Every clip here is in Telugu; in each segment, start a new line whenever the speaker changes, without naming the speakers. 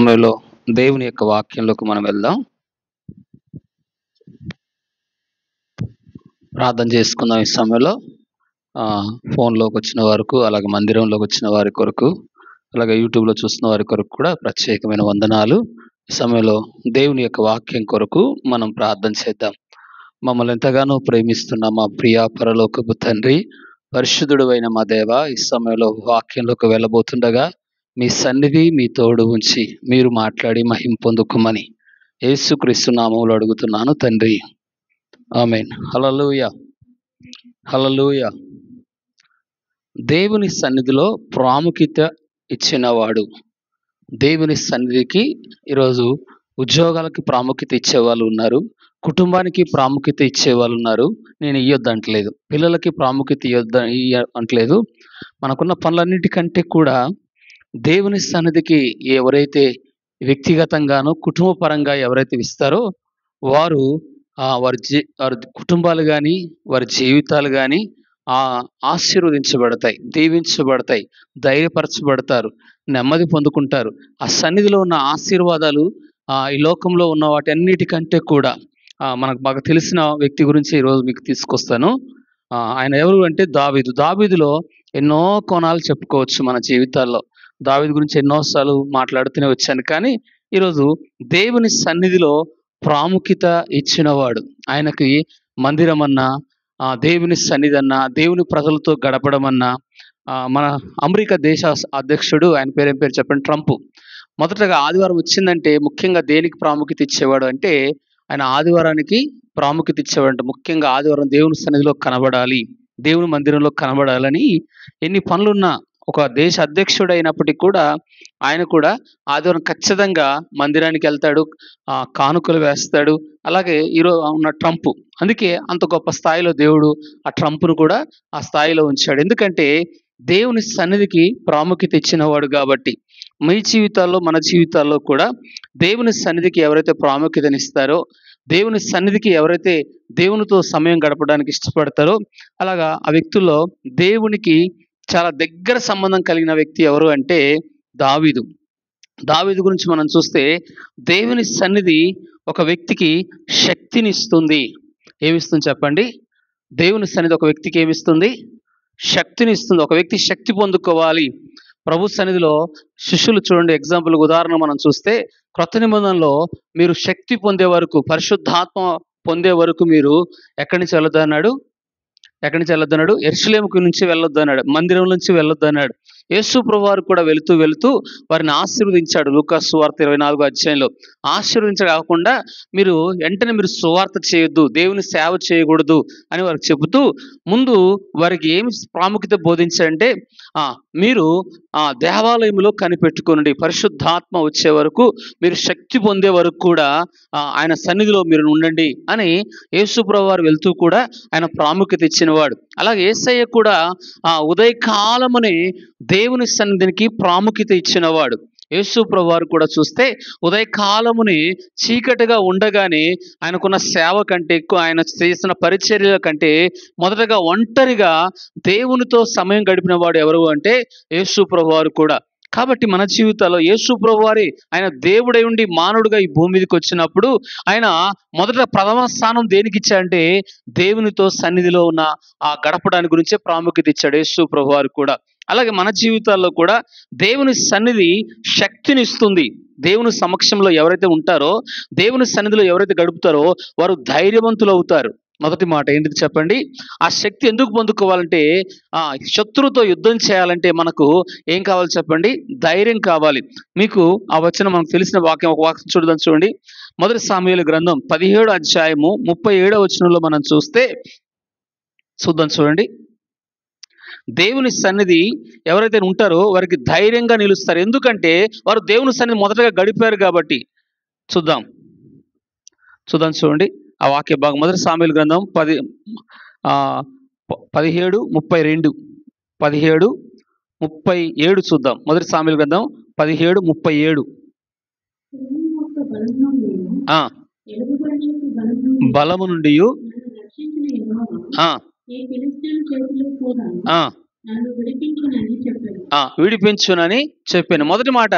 సమయంలో దేవుని యొక్క వాక్యంలోకి మనం వెళ్దాం. ప్రార్థన చేసుకుందాం. ఈ సమయంలో ఫోన్లోకి వచ్చిన వరకు, అలాగే మందిరంలోకి వచ్చిన వారి కొరకు, అలాగే యూట్యూబ్లో చూస్తున్న వారి కొరకు కూడా ప్రత్యేకమైన వందనాలు. ఈ సమయంలో దేవుని యొక్క వాక్యం కొరకు మనం ప్రార్థన చేద్దాం. మమ్మల్ని ఎంతగానో ప్రేమిస్తున్న మా ప్రియ పరలోకపు తండ్రి, పరిశుద్ధుడు అయిన మా దేవ, ఈ సమయంలో వాక్యంలోకి వెళ్ళబోతుండగా మీ సన్నిధి మీ తోడు ఉంచి మీరు మాట్లాడి మహిమ పొందుకోమని యేసుక్రీస్తు నామములో అడుగుతున్నాను తండ్రి, ఆమేన్. హల్లెలూయా, హల్లెలూయా. దేవుని సన్నిధిలో ప్రాముఖ్యత ఇచ్చినవాడు. దేవుని సన్నిధికి ఈరోజు ఉద్యోగాలకి ప్రాముఖ్యత ఇచ్చేవాళ్ళు ఉన్నారు, కుటుంబానికి ప్రాముఖ్యత ఇచ్చేవాళ్ళు ఉన్నారు. నేను ఇయ్యొద్దంటలేదు, పిల్లలకి ప్రాముఖ్యత ఇయ్యట్లేదు. మనకున్న పనులన్నిటికంటే కూడా దేవుని సన్నిధికి ఎవరైతే వ్యక్తిగతంగానో కుటుంబ పరంగా ఎవరైతే ఇస్తారో వారు వారి కుటుంబాలు కానీ వారి జీవితాలు కానీ ఆశీర్వదించబడతాయి, దీవించబడతాయి, ధైర్యపరచబడతారు, నెమ్మది పొందుకుంటారు. ఆ సన్నిధిలో ఉన్న ఆశీర్వాదాలు ఈ లోకంలో ఉన్న వాటి అన్నిటికంటే కూడా మనకు బాగా తెలిసిన వ్యక్తి గురించి ఈరోజు మీకు తీసుకొస్తాను. ఆయన ఎవరు అంటే దావీదులో ఎన్నో కోణాలు చెప్పుకోవచ్చు. మన జీవితాల్లో దావీదు గురించి ఎన్నోసార్లు మాట్లాడుతూనే వచ్చాను. కానీ ఈరోజు దేవుని సన్నిధిలో ప్రాముఖ్యత ఇచ్చినవాడు, ఆయనకి మందిరం అన్నా, దేవుని సన్నిధి అన్నా, దేవుని ప్రజలతో గడపడం అన్నా, మన అమెరికా దేశ అధ్యక్షుడు, ఆయన పేరేం పేరు చెప్పండి, ట్రంప్. మొదటగా ఆదివారం వచ్చిందంటే ముఖ్యంగా దేనికి ప్రాముఖ్యత ఇచ్చేవాడు అంటే ఆయన ఆదివారానికి ప్రాముఖ్యత ఇచ్చేవాడు. ముఖ్యంగా ఆదివారం దేవుని సన్నిధిలో కనబడాలి, దేవుని మందిరంలో కనబడాలని ఎన్ని పనులున్నా, ఒక దేశ అధ్యక్షుడు అయినప్పటికీ కూడా ఆయన కూడా ఆదివారం ఖచ్చితంగా మందిరానికి వెళ్తాడు, కానుకలు వేస్తాడు. అలాగే ఈరోజు ఉన్న ట్రంప్, అందుకే అంత గొప్ప స్థాయిలో దేవుడు ఆ ట్రంప్ను కూడా ఆ స్థాయిలో ఉంచాడు. ఎందుకంటే దేవుని సన్నిధికి ప్రాముఖ్యత ఇచ్చినవాడు కాబట్టి. మీ జీవితాల్లో, మన జీవితాల్లో కూడా దేవుని సన్నిధికి ఎవరైతే ప్రాముఖ్యతనిస్తారో, దేవుని సన్నిధికి ఎవరైతే దేవునితో సమయం గడపడానికి ఇష్టపడతారో, అలాగా ఆ వ్యక్తుల్లో దేవునికి చాలా దగ్గర సంబంధం కలిగిన వ్యక్తి ఎవరు అంటే దావీదు గురించి మనం చూస్తే దేవుని సన్నిధి ఒక వ్యక్తికి శక్తినిస్తుంది. ఏమిస్తుంది చెప్పండి? దేవుని సన్నిధి ఒక వ్యక్తికి ఏమిస్తుంది? శక్తినిస్తుంది. ఒక వ్యక్తి శక్తి పొందుకోవాలి ప్రభు సన్నిధిలో. శిష్యులు చూడండి, ఎగ్జాంపుల్ ఉదాహరణ మనం చూస్తే క్రొత్త నిబంధనలో మీరు శక్తి పొందే వరకు, పరిశుద్ధాత్మ పొందే వరకు మీరు ఎక్కడి నుంచి వెళ్ళొద్దన్నాడు? యెరూషలేము నుంచి వెళ్ళొద్దు అన్నాడు, మందిరం నుంచి వెళ్ళొద్దు అన్నాడు. యేసు ప్రభువారు కూడా వెళుతూ వారిని ఆశీర్వదించాడు. లూకాసు సువార్త 24వ అధ్యాయంలో ఆశీర్వదించకుండా మీరు వెంటనే మీరు సువార్త చేయొద్దు, దేవుని సేవ చేయకూడదు అని వారికి చెబుతూ ముందు వారికి ఏమి ప్రాముఖ్యత బోధించారంటే మీరు దేవాలయంలో కనిపెట్టుకోనండి, పరిశుద్ధాత్మ వచ్చే వరకు, మీరు శక్తి పొందే వరకు కూడా ఆయన సన్నిధిలో మీరు ఉండండి అని యేసు ప్రభువారు వెళ్తూ కూడా ఆయన ప్రాముఖ్యత ఇచ్చినవాడు. అలాగే యేసయ్య కూడా ఉదయకాలమని దేవుని సన్నిధికి ప్రాముఖ్యత ఇచ్చినవాడు. యేసు ప్రభువారు కూడా చూస్తే ఉదయకాలముని చీకటిగా ఉండగానే ఆయనకున్న సేవ కంటే ఎక్కువ, ఆయన చేసిన పరిచర్యల కంటే మొదటగా ఒంటరిగా దేవునితో సమయం గడిపిన వాడు ఎవరు అంటే యేసు ప్రభువారు కూడా. కాబట్టి మన జీవితాల్లో యేసు ప్రభువారే ఆయన దేవుడై ఉండి మానవుడిగా ఈ భూమి మీదకి వచ్చినప్పుడు ఆయన మొదట ప్రథమ స్థానం దేనికి ఇచ్చాడంటే దేవునితో సన్నిధిలో ఉన్న గడపడానికి గురించే ప్రాముఖ్యత ఇచ్చాడు యేసు ప్రభువారు కూడా. అలాగే మన జీవితాల్లో కూడా దేవుని సన్నిధి శక్తినిస్తుంది. దేవుని సమక్షంలో ఎవరైతే ఉంటారో, దేవుని సన్నిధిలో ఎవరైతే గడుపుతారో వారు ధైర్యవంతులు అవుతారు. మొదటి మాట ఏంటిది చెప్పండి? ఆ శక్తి ఎందుకు పొందుకోవాలంటే శత్రువుతో యుద్ధం చేయాలంటే మనకు ఏం కావాలి చెప్పండి? ధైర్యం కావాలి. మీకు ఆ వచనం మనకు తెలిసిన వాక్యం, ఒక వాక్యం చూడండి. మొదటి సాముయేలు గ్రంథం 17వ అధ్యాయము 37వ వచనంలో మనం చూడండి. దేవుని సన్నిధి ఎవరైతే ఉంటారో వారికి ధైర్యంగా నిలుస్తారు. ఎందుకంటే వారు దేవుని సన్నిధి మొదటగా గడిపారు కాబట్టి. చూద్దాం చూడండి ఆ వాక్య భాగం. మొదటి సాముయేలు గ్రంథం 17:32 చూద్దాం. మొదటి సాముయేలు గ్రంథం 17:37. బలము నుండి విడిపించునని చెప్పాను. మొదటి మాట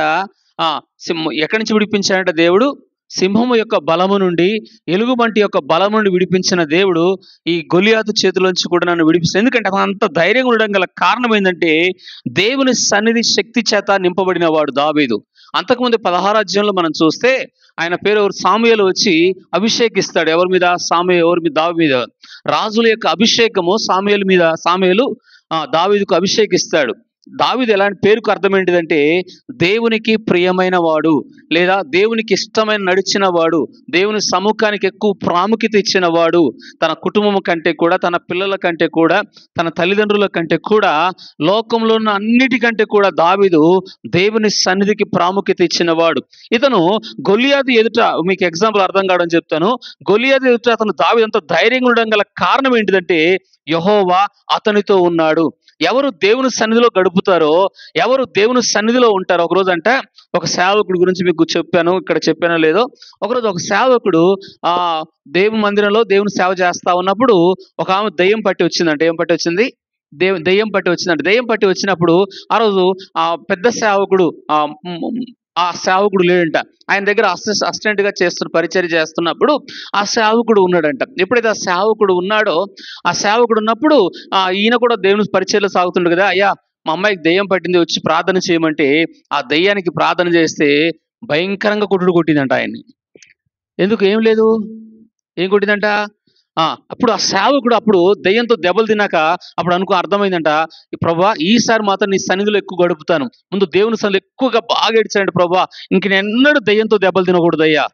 ఎక్కడి నుంచి విడిపించాడంటే దేవుడు సింహము యొక్క బలము నుండి, ఎలుగుబంటి యొక్క బలము నుండి విడిపించిన దేవుడు ఈ గొలియాతు చేతిలోంచి కూడా నన్ను విడిపిస్తాడు. ఎందుకంటే అతను అంత ధైర్యంగా ఉండడం గల కారణం ఏంటంటే దేవుని సన్నిధి శక్తి చేత నింపబడిన వాడు దావీదు. అంతకుముందు 16వ అధ్యాయంలో మనం చూస్తే ఆయన పేరు సాముయేలు వచ్చి అభిషేకిస్తాడు. ఎవరి మీద? ఎవరి మీద? దావీదు మీద. రాజుల యొక్క అభిషేకము సాముయేలు దావీదుకు అభిషేకిస్తాడు. దావీదు ఎలాంటి పేరుకు అర్థం ఏంటిదంటే దేవునికి ప్రియమైన వాడు, లేదా దేవునికి ఇష్టమైన నడిచిన వాడు, దేవుని సముఖానికి ఎక్కువ ప్రాముఖ్యత ఇచ్చిన వాడు. తన కుటుంబం కంటే కూడా, తన పిల్లల కంటే కూడా, తన తల్లిదండ్రుల కంటే కూడా, లోకంలో ఉన్న అన్నిటికంటే కూడా దావీదు దేవుని సన్నిధికి ప్రాముఖ్యత ఇచ్చిన వాడు. ఇతను గొలియాతు ఎదుట, మీకు ఎగ్జాంపుల్ అర్థం కావడం చెప్తాను. గొలియాతు ఎదుట అతను దావీదు అంత ధైర్యంగా ఉండడం గల కారణం ఏంటిదంటే యెహోవా అతనితో ఉన్నాడు. ఎవరు దేవుని సన్నిధిలో గడుపుతారో, ఎవరు దేవుని సన్నిధిలో ఉంటారో, ఒకరోజు అంట ఒక సేవకుడి గురించి మీకు చెప్పాను, ఇక్కడ చెప్పానో లేదో. ఒకరోజు ఒక సేవకుడు దేవుని మందిరంలో దేవుని సేవ చేస్తా ఉన్నప్పుడు ఒక ఆమె దెయ్యం పట్టి వచ్చిందంట. ఏం పట్టి వచ్చింది? దెయ్యం పట్టి వచ్చిందంట. దెయ్యం పట్టి వచ్చినప్పుడు ఆ రోజు పెద్ద సేవకుడు ఆ సేవకుడు లేడంట. ఆయన దగ్గర అసిస్టెంట్ గా పరిచర్య చేస్తున్నప్పుడు ఆ సేవకుడు ఉన్నాడంట. ఎప్పుడైతే ఆ సేవకుడు ఉన్నాడో, ఆ సేవకుడు ఉన్నప్పుడు ఈయన కూడా దేవుని పరిచర్యలో సాగుతుండు కదా. అయ్యా మా అమ్మాయికి దెయ్యం పట్టింది, వచ్చి ప్రార్థన చేయమంటే ఆ దెయ్యానికి ప్రార్థన చేస్తే భయంకరంగా కొట్టిందంట ఆయన్ని. ఎందుకు? ఏం లేదు. ఏం కొట్టిందంట? అప్పుడు ఆ సేవకుడు అప్పుడు దెయ్యంతో దెబ్బలు తిన్నాక అప్పుడు అర్థమైందంట, ప్రభా ఈసారి మాత్రం నీ సన్నిధిలో ఎక్కువ గడుపుతాను. ముందు దేవుని సన్నిధిలో ఎక్కువగా బాగా ఏడ్చాడు. ప్రభా ఇంక నేను ఎన్నడూ దెయ్యంతో దెబ్బలు తినకూడదు అయ్యా.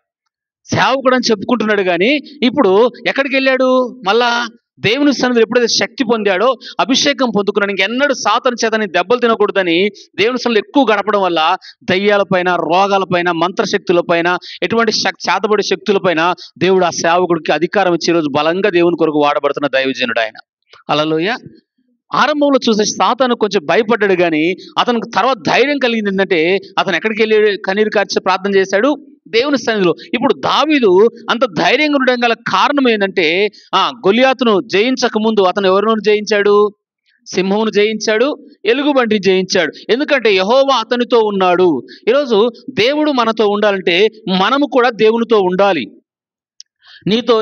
సేవకుడు అని చెప్పుకుంటున్నాడు కానీ ఇప్పుడు ఎక్కడికి వెళ్ళాడు? మళ్ళా దేవుని సన్నిధిలో ఎప్పుడైతే శక్తి పొందాడో, అభిషేకం పొందుకున్నాడు, ఇంకెన్నడూ సాతాను చేతని దెబ్బలు తినకూడదని దేవుని సన్నిధిలో ఎక్కువ గడపడం వల్ల దయ్యాలపైన, రోగాలపైన, మంత్రశక్తులపైన, ఎటువంటి చేతబడి శక్తులపైన దేవుడు ఆ సేవకుడికి అధికారం ఇచ్చే రోజు బలంగా దేవుని కొరకు వాడబడుతున్న దైవజనుడు ఆయన. హల్లెలూయా. ఆరంభంలో చూసే సాతాను కొంచెం భయపడ్డాడు కానీ అతనికి తర్వాత ధైర్యం కలిగింది. ఏంటంటే అతను ఎక్కడికి వెళ్ళి కన్నీరు కార్చి ప్రార్థన చేశాడు? దేవుని సన్నిధిలో. ఇప్పుడు దావీదు అంత ధైర్యంగా ఉండడం గల కారణం ఏంటంటే గొలియాతును జయించక ముందు అతను ఎవరిని జయించాడు? సింహమును జయించాడు, ఎలుగుబంటిని జయించాడు. ఎందుకంటే యెహోవా అతనితో ఉన్నాడు. ఈరోజు దేవుడు మనతో ఉండాలంటే మనము కూడా దేవునితో ఉండాలి.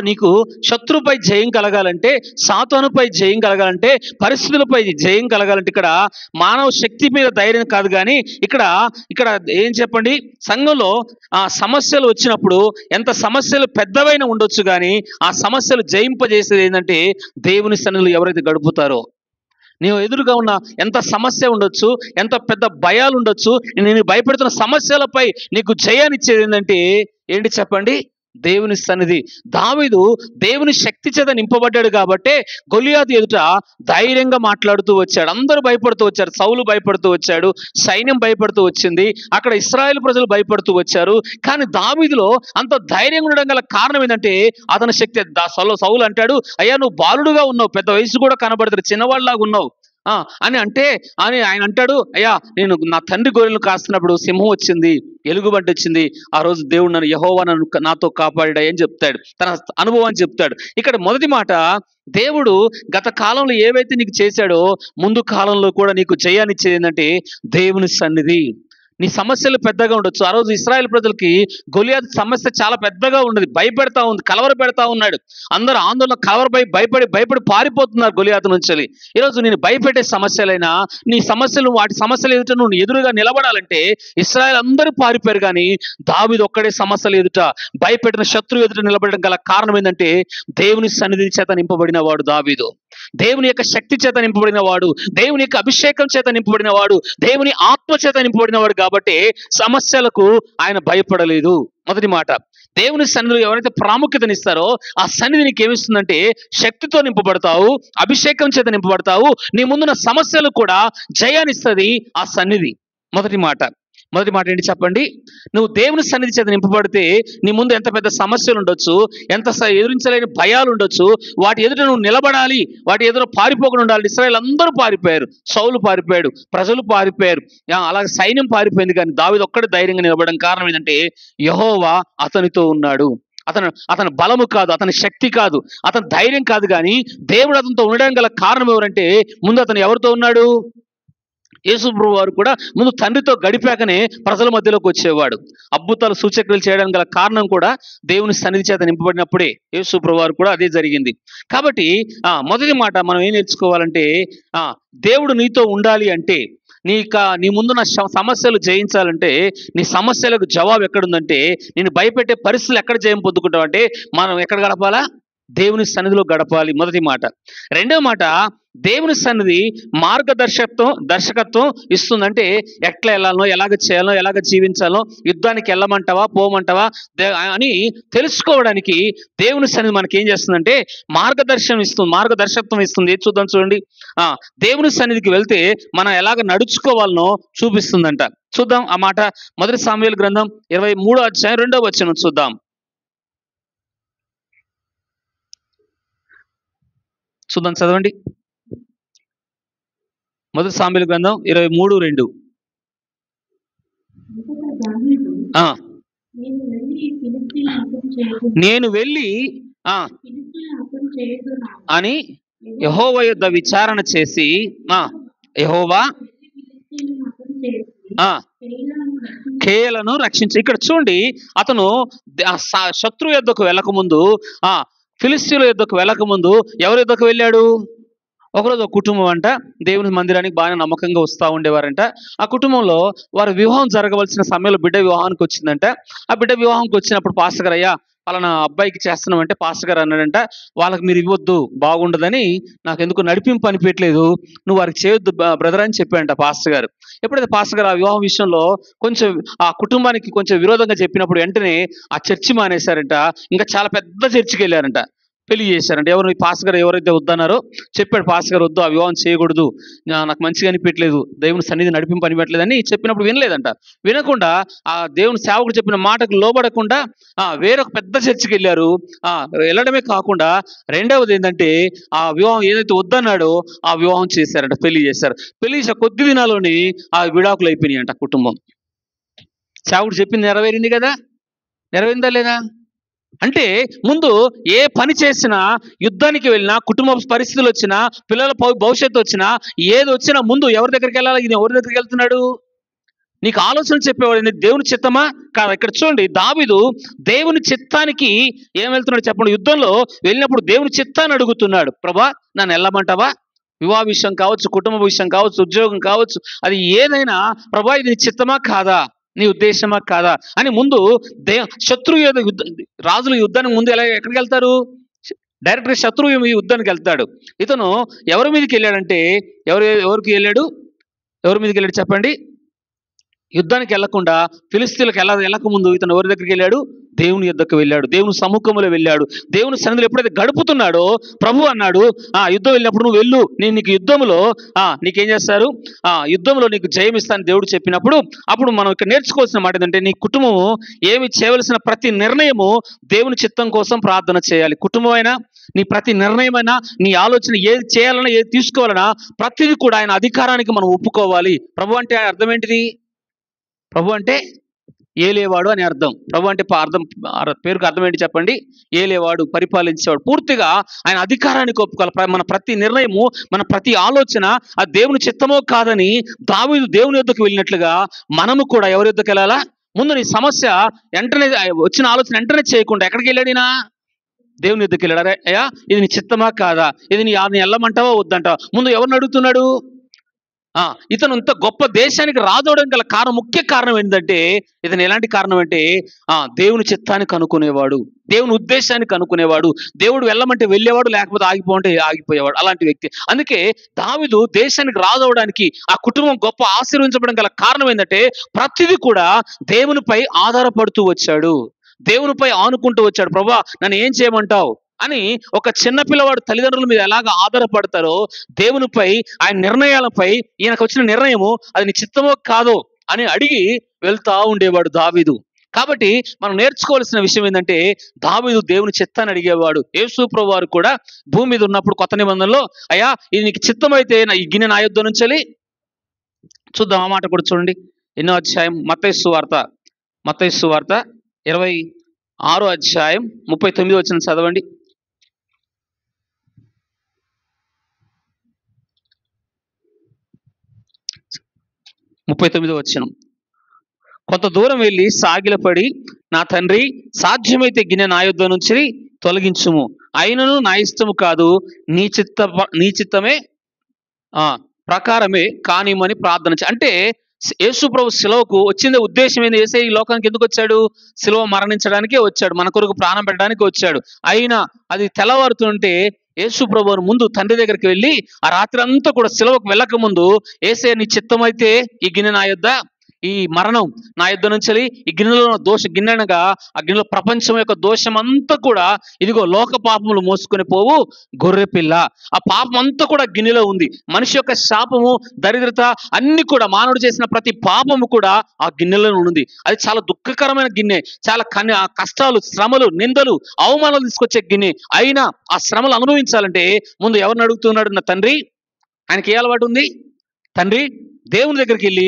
నీకు శత్రుపై జయం కలగాలంటే, సాతానుపై జయం కలగాలంటే, పరిస్థితులపై జయం కలగాలంటే ఇక్కడ మానవ శక్తి మీద ధైర్యం కాదు. కానీ ఇక్కడ ఏం చెప్పండి, సంఘంలో సమస్యలు వచ్చినప్పుడు ఎంత సమస్యలు పెద్దవైన ఉండొచ్చు కానీ ఆ సమస్యలు జయింపజేసేది ఏంటంటే దేవుని సన్నిధిలో ఎవరైతే గడుపుతారో. నీవు ఎదురుగా ఉన్న ఎంత సమస్య ఉండొచ్చు, ఎంత పెద్ద భయాలు ఉండొచ్చు, నేను భయపెడుతున్న సమస్యలపై నీకు జయాన్నిచ్చేది ఏంటి చెప్పండి? దేవుని సన్నిధి. దావీదు దేవుని శక్తి చేత నింపబడ్డాడు కాబట్టి గొలియాతు ఎదుట ధైర్యంగా మాట్లాడుతూ వచ్చాడు. అందరూ భయపడుతూ వచ్చారు. సౌలు భయపడుతూ వచ్చాడు, సైన్యం భయపడుతూ వచ్చింది, అక్కడ ఇశ్రాయేలు ప్రజలు భయపడుతూ వచ్చారు. కానీ దావీదులో అంత ధైర్యంగా ఉండడం గల కారణం ఏంటంటే అతని శక్తి. సౌలు అంటాడు, అయ్యా నువ్వు బాలుడుగా ఉన్నావు, పెద్ద వయసు కూడా కనబడుతుంది, చిన్నవాళ్ళలాగా ఉన్నావు అని ఆయన అంటాడు, అయ్యా నేను నా తండ్రి గొర్రెలను కాస్తున్నప్పుడు సింహం వచ్చింది, ఎలుగుబంటి వచ్చింది, ఆ రోజు దేవుడు నన్ను యెహోవా నాతో కాపాడా అని చెప్తాడు, తన అనుభవాన్ని చెప్తాడు. ఇక్కడ మొదటి మాట, దేవుడు గత కాలంలో ఏవైతే నీకు చేశాడో ముందు కాలంలో కూడా నీకు జయాన్నిచ్చేది ఏంటంటే దేవుని సన్నిధి. నీ సమస్యలు పెద్దగా ఉండొచ్చు. ఆ రోజు ఇశ్రాయేలు ప్రజలకి గొలియాతు సమస్య చాలా పెద్దగా ఉన్నది, భయపెడతా ఉంది, కలవర పెడతా ఉన్నాడు. అందరూ ఆందోళన భయపడి పారిపోతున్నారు గొలియాతు నుంచి. ఈరోజు నేను భయపెట్టే సమస్యలైనా నీ సమస్యలు, వాటి సమస్యలు ఎదుట నువ్వు ఎదురుగా నిలబడాలంటే ఇశ్రాయేలు అందరూ పారిపోయారు కానీ దావీదు ఒక్కడే సమస్యలు ఎదుట, భయపెట్టిన శత్రువు ఎదుట నిలబడడం గల కారణం ఏంటంటే దేవుని సన్నిధి చేత నింపబడిన వాడు దావీదు. దేవుని యొక్క శక్తి చేత నింపబడిన వాడు, దేవుని యొక్క అభిషేకం చేత నింపబడిన వాడు, దేవుని ఆత్మ చేత నింపబడిన వాడు కాబట్టి సమస్యలకు ఆయన భయపడలేదు. మొదటి మాట, దేవుని సన్నిధిలో ఎవరైతే ప్రాముఖ్యతనిస్తారో ఆ సన్నిధి నీకు ఏమిస్తుందంటే శక్తితో నింపబడతావు, అభిషేకం చేత నింపబడతావు, నీ ముందున్న సమస్యలు కూడా జయాన్నిస్తుంది ఆ సన్నిధి. మొదటి మాట ఏంటి చెప్పండి? నువ్వు దేవుని సన్నిధి చేత నింపబడితే నీ ముందు ఎంత పెద్ద సమస్యలు ఉండొచ్చు, ఎంత ఎదురించలేని భయాలు ఉండొచ్చు, వాటి ఎదుట నువ్వు నిలబడాలి, వాటి ఎదురు పారిపోకుండా ఉండాలి. ఇశ్రాయేలు అందరూ పారిపోయారు, సౌలు పారిపోయాడు, ప్రజలు పారిపోయారు, అలాగే సైన్యం పారిపోయింది. కానీ దావీదు ఒక్కడే ధైర్యంగా నిలబడడం కారణం ఏంటంటే యెహోవా అతనితో ఉన్నాడు. అతని బలము కాదు, అతని శక్తి కాదు, అతని ధైర్యం కాదు, కానీ దేవుడు అతనితో ఉండడం గల కారణం ఎవరంటే ముందు అతను ఎవరితో ఉన్నాడు? యేసుప్రభు వారు కూడా ముందు తండ్రితో గడిపాకనే ప్రజల మధ్యలోకి వచ్చేవాడు. అద్భుతాలు సూచక్రియలు చేయడానికి గల కారణం కూడా దేవుని సన్నిధి చేత నింపబడినప్పుడే. యేసుప్రభు వారు కూడా అదే జరిగింది. కాబట్టి మొదటి మాట మనం ఏం నేర్చుకోవాలంటే, దేవుడు నీతో ఉండాలి అంటే, నీ ముందున్న సమస్యలు జయించాలంటే, నీ సమస్యలకు జవాబు ఎక్కడుందంటే, నేను భయపెట్టే పరిస్థితులు ఎక్కడ జయం పొందుకుంటావు అంటే, మనం ఎక్కడ గడపాలా? దేవుని సన్నిధిలో గడపాలి. మొదటి మాట. రెండవ మాట, దేవుని సన్నిధి దర్శకత్వం ఇస్తుందంటే, ఎట్లా వెళ్ళాలనో, ఎలాగ చేయాలనో, ఎలాగ జీవించాలో, యుద్ధానికి వెళ్ళమంటావా పోమంటావా అని తెలుసుకోవడానికి దేవుని సన్నిధి మనకి ఏం చేస్తుందంటే మార్గదర్శకత్వం ఇస్తుంది. చూద్దాం, చూడండి. దేవుని సన్నిధికి వెళ్తే మనం ఎలాగ నడుచుకోవాలనో చూపిస్తుందంట. చూద్దాం ఆ మాట. మొదటి సాముయేలు గ్రంథం 23వ అధ్యాయం 2వ వచనం చూద్దాం. చదవండి. మొదటి సాముయేలు గ్రంథం 23:2. నేను వెళ్ళి అని యెహోవా యొద్ద విచారణ చేసి యెహోవా కేయలను రక్షించి. ఇక్కడ చూడండి, అతను శత్రు యుద్ధకు వెళ్ళకముందు, ఫిలిస్తీన్ల యుద్ధకు వెళ్ళకముందు ఎవరి యుద్ధకు వెళ్ళాడు? ఒకరోజు ఒక కుటుంబం అంట దేవుని మందిరానికి బాగా నమ్మకంగా వస్తూ ఉండేవారంట. ఆ కుటుంబంలో వారి వివాహం జరగవలసిన సమయంలో బిడ్డ వివాహానికి వచ్చిందంట. ఆ బిడ్డ వివాహానికి వచ్చినప్పుడు పాస్టర్ గారు, అయ్యా పలానా అబ్బాయికి చేస్తున్నామంటే పాస్టర్ గారు అన్నాడంట, వాళ్ళకి మీరు ఇవ్వద్దు, బాగుండదని, నాకు ఎందుకు నడిపింపు అనిపించట్లేదు, నువ్వు వారికి చేయొద్దు బ్రదర్ అని చెప్పాడంట పాస్టర్ గారు. ఎప్పుడైతే పాస్టర్ గారు ఆ వివాహం విషయంలో కొంచెం ఆ కుటుంబానికి కొంచెం విరోధంగా చెప్పినప్పుడు వెంటనే ఆ చర్చి మానేశారంట. ఇంకా చాలా పెద్ద చర్చికి వెళ్ళారంట, పెళ్లి చేశారంట. ఎవరు పాస్టర్ గారు ఎవరైతే వద్దన్నారో చెప్పాడు, పాస్టర్ గారు వద్దు, ఆ వివాహం చేయకూడదు, నాకు మంచిగా అనిపించలేదు, దేవుని సన్నిధి నడిపింపు అనిపించలేదు అని చెప్పినప్పుడు వినలేదంట. వినకుండా ఆ దేవుని సేవకుడు చెప్పిన మాటకు లోబడకుండా వేరొక పెద్ద చర్చికి వెళ్ళారు. వెళ్ళడమే కాకుండా రెండవది ఏంటంటే, ఆ వివాహం ఏదైతే వద్దన్నాడో ఆ వివాహం చేశారంట, పెళ్లి చేశారు. పెళ్లి చేసిన కొద్ది దినాల్లోనే ఆ విడాకులు అయిపోయినాయి అంట. కుటుంబం సేవకుడు చెప్పింది నెరవేరింది కదా, నెరవేరిందా లేదా? అంటే ముందు ఏ పని చేసినా, యుద్ధానికి వెళ్ళినా, కుటుంబ పరిస్థితులు వచ్చినా, పిల్లల భవిష్యత్తు వచ్చినా, ఏది వచ్చినా ముందు ఎవరి దగ్గరికి వెళ్ళాలి? ఈయన ఎవరి దగ్గరికి వెళ్తున్నాడు? నీకు ఆలోచన చెప్పేవాడు దేవుని చిత్తమా కాదు. ఇక్కడ చూడండి, దావీదు దేవుని చిత్తానికి ఏం వెళ్తున్నాడు చెప్పండి. యుద్ధంలో వెళ్ళినప్పుడు దేవుని చిత్తాన్ని అడుగుతున్నాడు. ప్రభా, నన్ను వెళ్ళమంటావా? వివాహ విషయం కావచ్చు, కుటుంబ విషయం కావచ్చు, ఉద్యోగం కావచ్చు, అది ఏదైనా, ప్రభా ఇది నీ చిత్తమా కాదా, నీ ఉద్దేశమా కాదా అని ముందు రాజుల యుద్ధానికి ముందు ఎక్కడికి వెళ్తారు? డైరెక్ట్గా శత్రువు యుద్ధానికి వెళ్తాడు. ఇతను ఎవరి మీదకి వెళ్ళాడంటే, ఎవరికి వెళ్ళాడు చెప్పండి. యుద్ధానికి వెళ్లకుండా ఫిలిస్తీన్లకు వెళ్ళకముందు ఇతను ఎవరి దగ్గరికి వెళ్ళాడు? దేవుని యుద్ధకు వెళ్ళాడు, దేవుని సముఖంలో వెళ్ళాడు. దేవుని సన్నిధిలో ఎప్పుడైతే గడుపుతున్నాడో ప్రభు అన్నాడు, యుద్ధం వెళ్ళినప్పుడు నువ్వు వెళ్ళు, నేను నీకు యుద్ధంలో నీకేం చేస్తారు, యుద్ధంలో నీకు జయం ఇస్తాను దేవుడు చెప్పినప్పుడు, అప్పుడు మనం ఇక్కడ నేర్చుకోవాల్సిన మాట ఏంటంటే, నీ కుటుంబము ఏమి చేయవలసిన ప్రతి నిర్ణయము దేవుని చిత్తం కోసం ప్రార్థన చేయాలి. కుటుంబమైనా, నీ ప్రతి నిర్ణయమైనా, నీ ఆలోచన ఏది చేయాలన్నా, ఏది తీసుకోవాలన్నా, ప్రతిదీ కూడా ఆయన అధికారానికి మనం ఒప్పుకోవాలి. ప్రభు అంటే అర్థం ఏంటిది? ప్రభు అంటే ఏలేవాడు అని అర్థం. ప్రభు అంటే పేరుకు అర్థం ఏంటి చెప్పండి? ఏలేవాడు, పరిపాలించేవాడు. పూర్తిగా ఆయన అధికారానికి ఒప్పుకోవాలి. మన ప్రతి నిర్ణయము, మన ప్రతి ఆలోచన ఆ దేవుని చిత్తమో కాదని దావీదు దేవుని యొద్దకు వెళ్ళినట్లుగా మనము కూడా ఎవరి యొద్దకు వెళ్ళాలా? ముందు నీ సమస్య వెంటనే వచ్చిన ఆలోచన వెంటనే చేయకుండా ఎక్కడికి వెళ్ళాడినా? దేవుని యొద్దకు వెళ్ళాడు. అయ్యా ఇది నీ చిత్తమా కాదా, ఇది నీ వెళ్ళమంటావా వద్దంటావా? ముందు ఎవరిని అడుగుతున్నాడు? ఇతను ఇంత గొప్ప దేశానికి రాజవడం గల ముఖ్య కారణం ఏంటంటే, ఇతను ఎలాంటి కారణం అంటే దేవుని చిత్తానికి అనుకునేవాడు, దేవుని ఉద్దేశానికి అనుకునేవాడు. దేవుడు వెళ్ళమంటే వెళ్ళేవాడు, లేకపోతే ఆగిపోమంటే ఆగిపోయేవాడు, అలాంటి వ్యక్తి. అందుకే దావీదు దేశానికి రాజవడానికి, ఆ కుటుంబం గొప్ప ఆశీర్వదించబడం గల కారణం ఏంటంటే, ప్రతిదీ కూడా దేవునిపై ఆధారపడుతూ వచ్చాడు, దేవునిపై ఆనుకుంటూ వచ్చాడు. ప్రభా నన్ను ఏం చేయమంటావు అని ఒక చిన్న పిల్లవాడు తల్లిదండ్రుల మీద ఎలాగ ఆధారపడతారో, దేవునిపై, ఆయన నిర్ణయాలపై, ఈయనకు వచ్చిన నిర్ణయము అది నీ చిత్తమో కాదో అని అడిగి వెళ్తా ఉండేవాడు దావీదు. కాబట్టి మనం నేర్చుకోవాల్సిన విషయం ఏంటంటే, దావీదు దేవుని చిత్తాన్ని అడిగేవాడు. యేసు ప్రభువు వారు కూడా భూమి మీద ఉన్నప్పుడు కొత్త నిబంధనలో, అయ్యా ఇది నీకు చిత్తమైతే ఈ గిన్నె నా యొద్ద నుంచెలి, చూద్దాం ఆ మాట కూడా చూడండి. ఎన్నో అధ్యాయం? మత్తయి సువార్త 26వ అధ్యాయం 39వ వచనం చదవండి. 39వ వచనం. కొంత దూరం వెళ్ళి సాగిలపడి, నా తండ్రి, సాధ్యమైతే గిన్నె నా యొద్ద నుంచి తొలగించుము, అయినను నా ఇష్టము కాదు, నీ చిత్తమే ప్రకారమే కానిమని ప్రార్థన అంటే యేసు ప్రభు శిలువకు వచ్చిందే ఉద్దేశం ఏంది? యేసే ఈ లోకానికి ఎందుకు వచ్చాడు? శిలువ మరణించడానికే వచ్చాడు, మన కొరకు ప్రాణం పెట్టడానికి వచ్చాడు. అయినా అది తెల్లవారుతుంటే యేసు ప్రభువును ముందు తండ్రి దగ్గరికి వెళ్ళి ఆ రాత్రి అంతా కూడా శిలువకు వెళ్ళక ముందు, యేసే నీ చిత్తమైతే ఈ గిన్నె నా యొద్ద, ఈ మరణం నా యొద్ద నుంచి, ఈ గిన్నెలో గిన్నె అనగా ఆ గిన్నెలో ప్రపంచం యొక్క దోషం అంతా కూడా, ఇదిగో లోక పాపములు మోసుకొని పోవు గొర్రె పిల్ల, ఆ పాపం అంతా కూడా గిన్నెలో ఉంది. మనిషి యొక్క శాపము, దరిద్రత అన్ని కూడా, మానవుడు చేసిన ప్రతి పాపము కూడా ఆ గిన్నెలో ఉంది. అది చాలా దుఃఖకరమైన గిన్నె, చాలా కష్టాలు, శ్రమలు, నిందలు, అవమానాలు తీసుకొచ్చే గిన్నె. అయినా ఆ శ్రమలు అనుభవించాలంటే ముందు ఎవరిని అడుగుతున్నాడు? నా తండ్రి. ఆయనకి ఏ అలవాటు ఉంది? తండ్రి దేవుని దగ్గరికి వెళ్ళి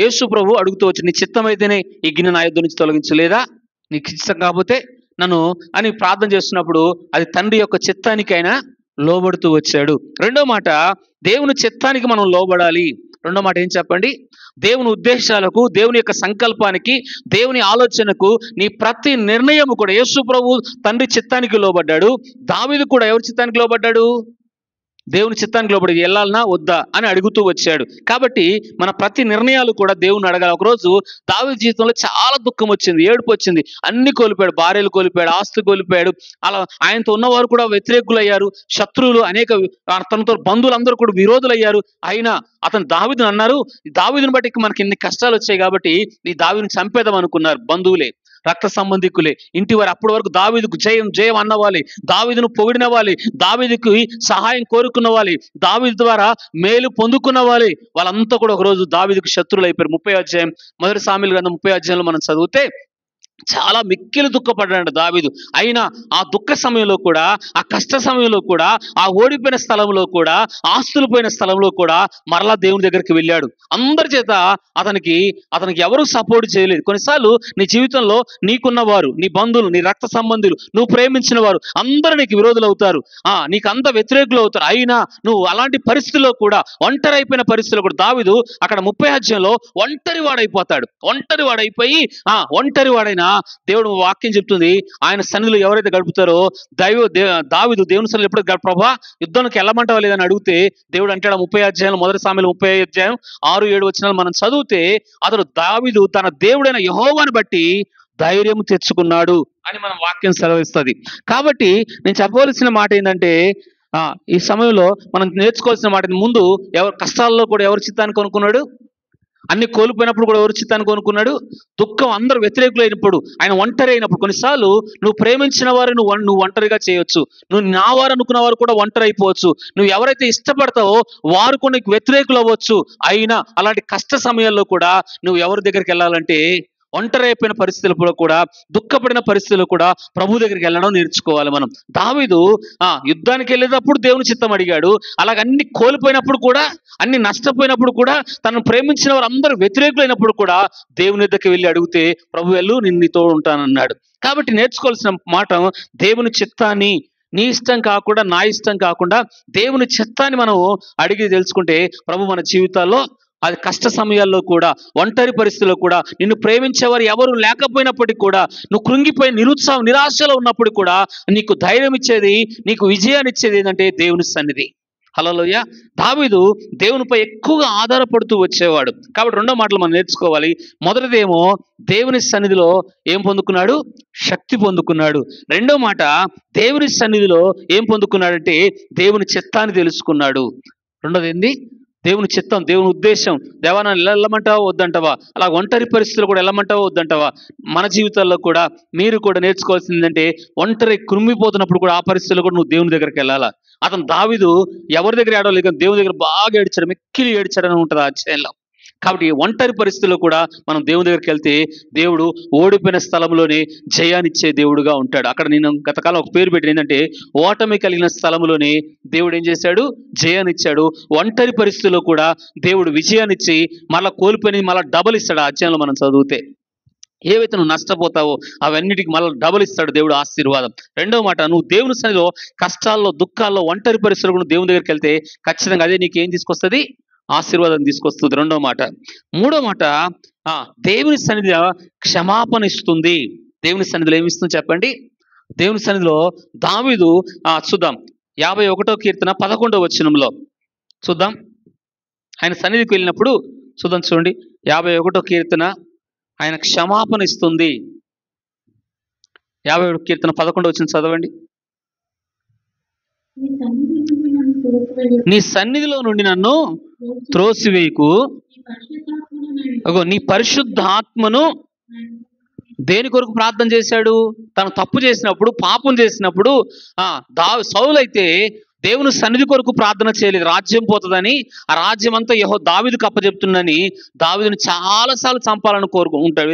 యేసు ప్రభు అడుగుతూ వచ్చి, నీ చిత్తం అయితేనే ఈ గిన్నె నా యొద్ద నుంచి తొలగించు, లేదా నీకు ఇష్టం కాకపోతే నన్ను అని ప్రార్థన చేస్తున్నప్పుడు అది తండ్రి యొక్క చిత్తానికి ఆయన లోబడుతూ వచ్చాడు. రెండో మాట, దేవుని చిత్తానికి మనం లోబడాలి. రెండో మాట ఏం చెప్పండి? దేవుని ఉద్దేశాలకు, దేవుని యొక్క సంకల్పానికి, దేవుని ఆలోచనకు నీ ప్రతి నిర్ణయము కూడా, యేసు ప్రభు తండ్రి చిత్తానికి లోబడ్డాడు. దావీదు కూడా ఎవరి చిత్తానికి లోబడ్డాడు? దేవుని చిత్తానికి లోబడి వెళ్ళాలనా వద్దా అని అడుగుతూ వచ్చాడు. కాబట్టి మన ప్రతి నిర్ణయాలు కూడా దేవుని అడగాలి. ఒకరోజు దావీదు జీవితంలో చాలా దుఃఖం వచ్చింది, ఏడుపు వచ్చింది, అన్ని కోల్పోయాడు, భార్యలు కోల్పోయాడు, ఆస్తి కోల్పోయాడు. అలా ఆయనతో ఉన్నవారు కూడా వ్యతిరేకులయ్యారు, శత్రువులు, అనేక తనతో బంధువులందరూ కూడా విరోధులయ్యారు. అయినా అతను దావీదుని అన్నారు, దావీదుని బట్టి మనకి ఇన్ని కష్టాలు వచ్చాయి కాబట్టి ఈ దావీదుని చంపేద్దాం అనుకున్నారు బంధువులే, రక్త సంబంధికులే, ఇంటి వారు. అప్పటి వరకు దావీదుకు జయం జయం అన్నవాలి, దావీదును పొగిడిన వాళ్ళు, దావీదుకి సహాయం కోరుకున్న వాళ్ళు, దావీదు ద్వారా మేలు పొందుకున్న వాళ్ళు, వాళ్ళంతా కూడా ఒకరోజు దావీదుకు శత్రువులు అయిపోయారు. 30వ అధ్యాయం, 1 సమూయేలు 30వ అధ్యాయంలో మనం చదివితే చాలా మిక్కిలి దుఃఖపడ్డాడు దావీదు. అయినా ఆ దుఃఖ సమయంలో కూడా, ఆ కష్ట సమయంలో కూడా, ఆ ఓడిపోయిన స్థలంలో కూడా, ఆస్తులు పోయిన స్థలంలో కూడా మరలా దేవుని దగ్గరికి వెళ్ళాడు. అందరి చేత అతనికి ఎవరు సపోర్ట్ చేయలేదు. కొన్నిసార్లు నీ జీవితంలో నీకున్న వారు, నీ బంధువులు, నీ రక్త సంబంధులు, నువ్వు ప్రేమించిన వారు అందరూ నీకు విరోధులు అవుతారు, నీకు అంత వ్యతిరేకులు అవుతారు. అయినా నువ్వు అలాంటి పరిస్థితుల్లో కూడా, ఒంటరి అయిపోయిన పరిస్థితుల్లో కూడా, దావీదు అక్కడ 30వ అధ్యాయంలో ఒంటరి వాడైపోతాడు. ఒంటరి వాడైపోయి ఒంటరి వాడైన దేవుడు వాక్యం చెప్తుంది, ఆయన సన్నిధిలో ఎవరైతే గడుపుతారో దావీదు దేవుని సన్నిధిలో ఎప్పుడు ప్రభా యుద్ధానికి వెళ్ళమంటావా లేదని అడిగితే దేవుడు అంటాడు 30వ అధ్యాయం, 1 సమూయేలు 30వ అధ్యాయం 6-7 వచనాలు మనం చదివితే, అతడు దావీదు తన దేవుడైన యెహోవాను బట్టి ధైర్యం తెచ్చుకున్నాడు అని మనం వాక్యం సెలవిస్తుంది. కాబట్టి నేను చెప్పవలసిన మాట ఏంటంటే, ఈ సమయంలో మనం నేర్చుకోవాల్సిన మాట, ముందు ఎవరు కష్టాల్లో కూడా ఎవరి చిత్తాన్ని కొనుక్కున్నాడు? అన్ని కోల్పోయినప్పుడు కూడా ఎవరి చిత్తాన్ని కొనుక్కున్నాడు? దుఃఖం, అందరూ వ్యతిరేకులైనప్పుడు, ఆయన ఒంటరి అయినప్పుడు. కొన్నిసార్లు నువ్వు ప్రేమించిన వారు నువ్వు ఒంటరిగా చేయొచ్చు, నువ్వు నా వారు అనుకున్న వారు కూడా ఒంటరి అయిపోవచ్చు, నువ్వు ఎవరైతే ఇష్టపడతావో వారు కూడా నీకు వ్యతిరేకులు అవ్వచ్చు. అయినా అలాంటి కష్ట సమయాల్లో కూడా నువ్వు ఎవరి దగ్గరికి వెళ్ళాలంటే, ఒంటరి అయిపోయిన పరిస్థితుల్లో కూడా, దుఃఖపడిన పరిస్థితుల్లో కూడా ప్రభు దగ్గరికి వెళ్ళడం నేర్చుకోవాలి మనం. దావీదు యుద్ధానికి వెళ్ళేటప్పుడు దేవుని చిత్తం అడిగాడు, అలాగ అన్ని కోల్పోయినప్పుడు కూడా, అన్ని నష్టపోయినప్పుడు కూడా, తనను ప్రేమించిన వారు అందరూ వ్యతిరేకులైనప్పుడు కూడా దేవుని దగ్గరికి వెళ్ళి అడిగితే ప్రభు వెళ్ళు, నేను నీతో ఉంటానన్నాడు. కాబట్టి నేర్చుకోవాల్సిన మాట, దేవుని చిత్తాన్ని, నీ ఇష్టం కాకుండా, నా ఇష్టం కాకుండా దేవుని చిత్తాన్ని మనం అడిగి తెలుసుకుంటే ప్రభు మన జీవితాల్లో, అది కష్ట సమయాల్లో కూడా, ఒంటరి పరిస్థితుల్లో కూడా, నిన్ను ప్రేమించేవారు ఎవరు లేకపోయినప్పటికీ కూడా, నువ్వు కృంగిపోయి నిరాశలో ఉన్నప్పుడు కూడా నీకు ధైర్యం ఇచ్చేది, నీకు విజయాన్ని ఇచ్చేది ఏంటంటే దేవుని సన్నిధి. హల్లెలూయా. దావీదు దేవునిపై ఎక్కువగా ఆధారపడుతూ వచ్చేవాడు. కాబట్టి రెండో మాటలు మనం నేర్చుకోవాలి. మొదటిదేమో దేవుని సన్నిధిలో ఏం పొందుకున్నాడు? శక్తి పొందుకున్నాడు. రెండో మాట, దేవుని సన్నిధిలో ఏం పొందుకున్నాడంటే దేవుని చిత్తాన్ని తెలుసుకున్నాడు. రెండోది ఏంది? దేవుని చిత్తం, దేవుని ఉద్దేశం. దేవా నన్ను వెళ్ళమంటావా వద్దంటావా? అలా ఒంటరి పరిస్థితులు కూడా వెళ్ళమంటావా వద్దంటావా? మన జీవితాల్లో కూడా మీరు కూడా నేర్చుకోవాల్సింది ఏంటంటే, ఒంటరి కృంగిపోతున్నప్పుడు కూడా ఆ పరిస్థితుల్లో కూడా నువ్వు దేవుని దగ్గరికి వెళ్ళాలా. అతను దావీదు ఎవరి దగ్గర ఏడవలేదు, దేవుని దగ్గర బాగా ఏడ్చాడు, మిక్కిలి ఏడ్చాడని ఉంటుంది ఆ అధ్యాయంలో. కాబట్టి ఒంటరి పరిస్థితుల్లో కూడా మనం దేవుని దగ్గరికి వెళ్తే దేవుడు ఓడిపోయిన స్థలంలోనే జయాన్నిచ్చే దేవుడుగా ఉంటాడు. అక్కడ నేను గతకాలం ఒక పేరు పెట్టిన ఏంటంటే, ఓటమి కలిగిన స్థలంలోనే దేవుడు ఏం చేశాడు? జయాన్నిచ్చాడు. ఒంటరి పరిస్థితుల్లో కూడా దేవుడు విజయాన్నిచ్చి మళ్ళీ కోల్పోయి మళ్ళీ డబల్ ఇస్తాడు. ఆ అధ్యాయంలో మనం చదివితే ఏవైతే నువ్వు నష్టపోతావో అవన్నిటికి మళ్ళీ డబల్ ఇస్తాడు దేవుడు ఆశీర్వాదం. రెండవ మాట, నువ్వు దేవుని సన్నిధిలో కష్టాల్లో, దుఃఖాల్లో, ఒంటరి పరిస్థితుల్లో నువ్వు దేవుని దగ్గరికి వెళ్తే ఖచ్చితంగా అదే నీకు ఏం తీసుకొస్తుంది? ఆశీర్వాదం తీసుకొస్తుంది రెండో మాట. మూడో మాట, దేవుని సన్నిధిలో క్షమాపణ ఇస్తుంది. దేవుని సన్నిధిలో ఏమిస్తుంది చెప్పండి? దేవుని సన్నిధిలో దావీదు చూద్దాం 51వ కీర్తన 11వ వచనంలో చూద్దాం. ఆయన సన్నిధికి వెళ్ళినప్పుడు చూద్దాం, చూడండి 51వ కీర్తన ఆయన క్షమాపణ ఇస్తుంది. 51వ కీర్తన 11వ వచనం చదవండి. నీ సన్నిధిలో నుండి నన్ను త్రోసివేయకు, నీ పరిశుద్ధాత్మను. దేని కొరకు ప్రార్థన చేశాడు? తను తప్పు చేసినప్పుడు, పాపం చేసినప్పుడు సౌలు అయితే దేవుని సన్నిధి కొరకు ప్రార్థన చేయలేదు, రాజ్యం పోతుందని. ఆ రాజ్యం అంతా దావీదుకు అప్పచెప్తుందని దావీదుని చాలాసార్లు చంపాలని ఉంటాడు,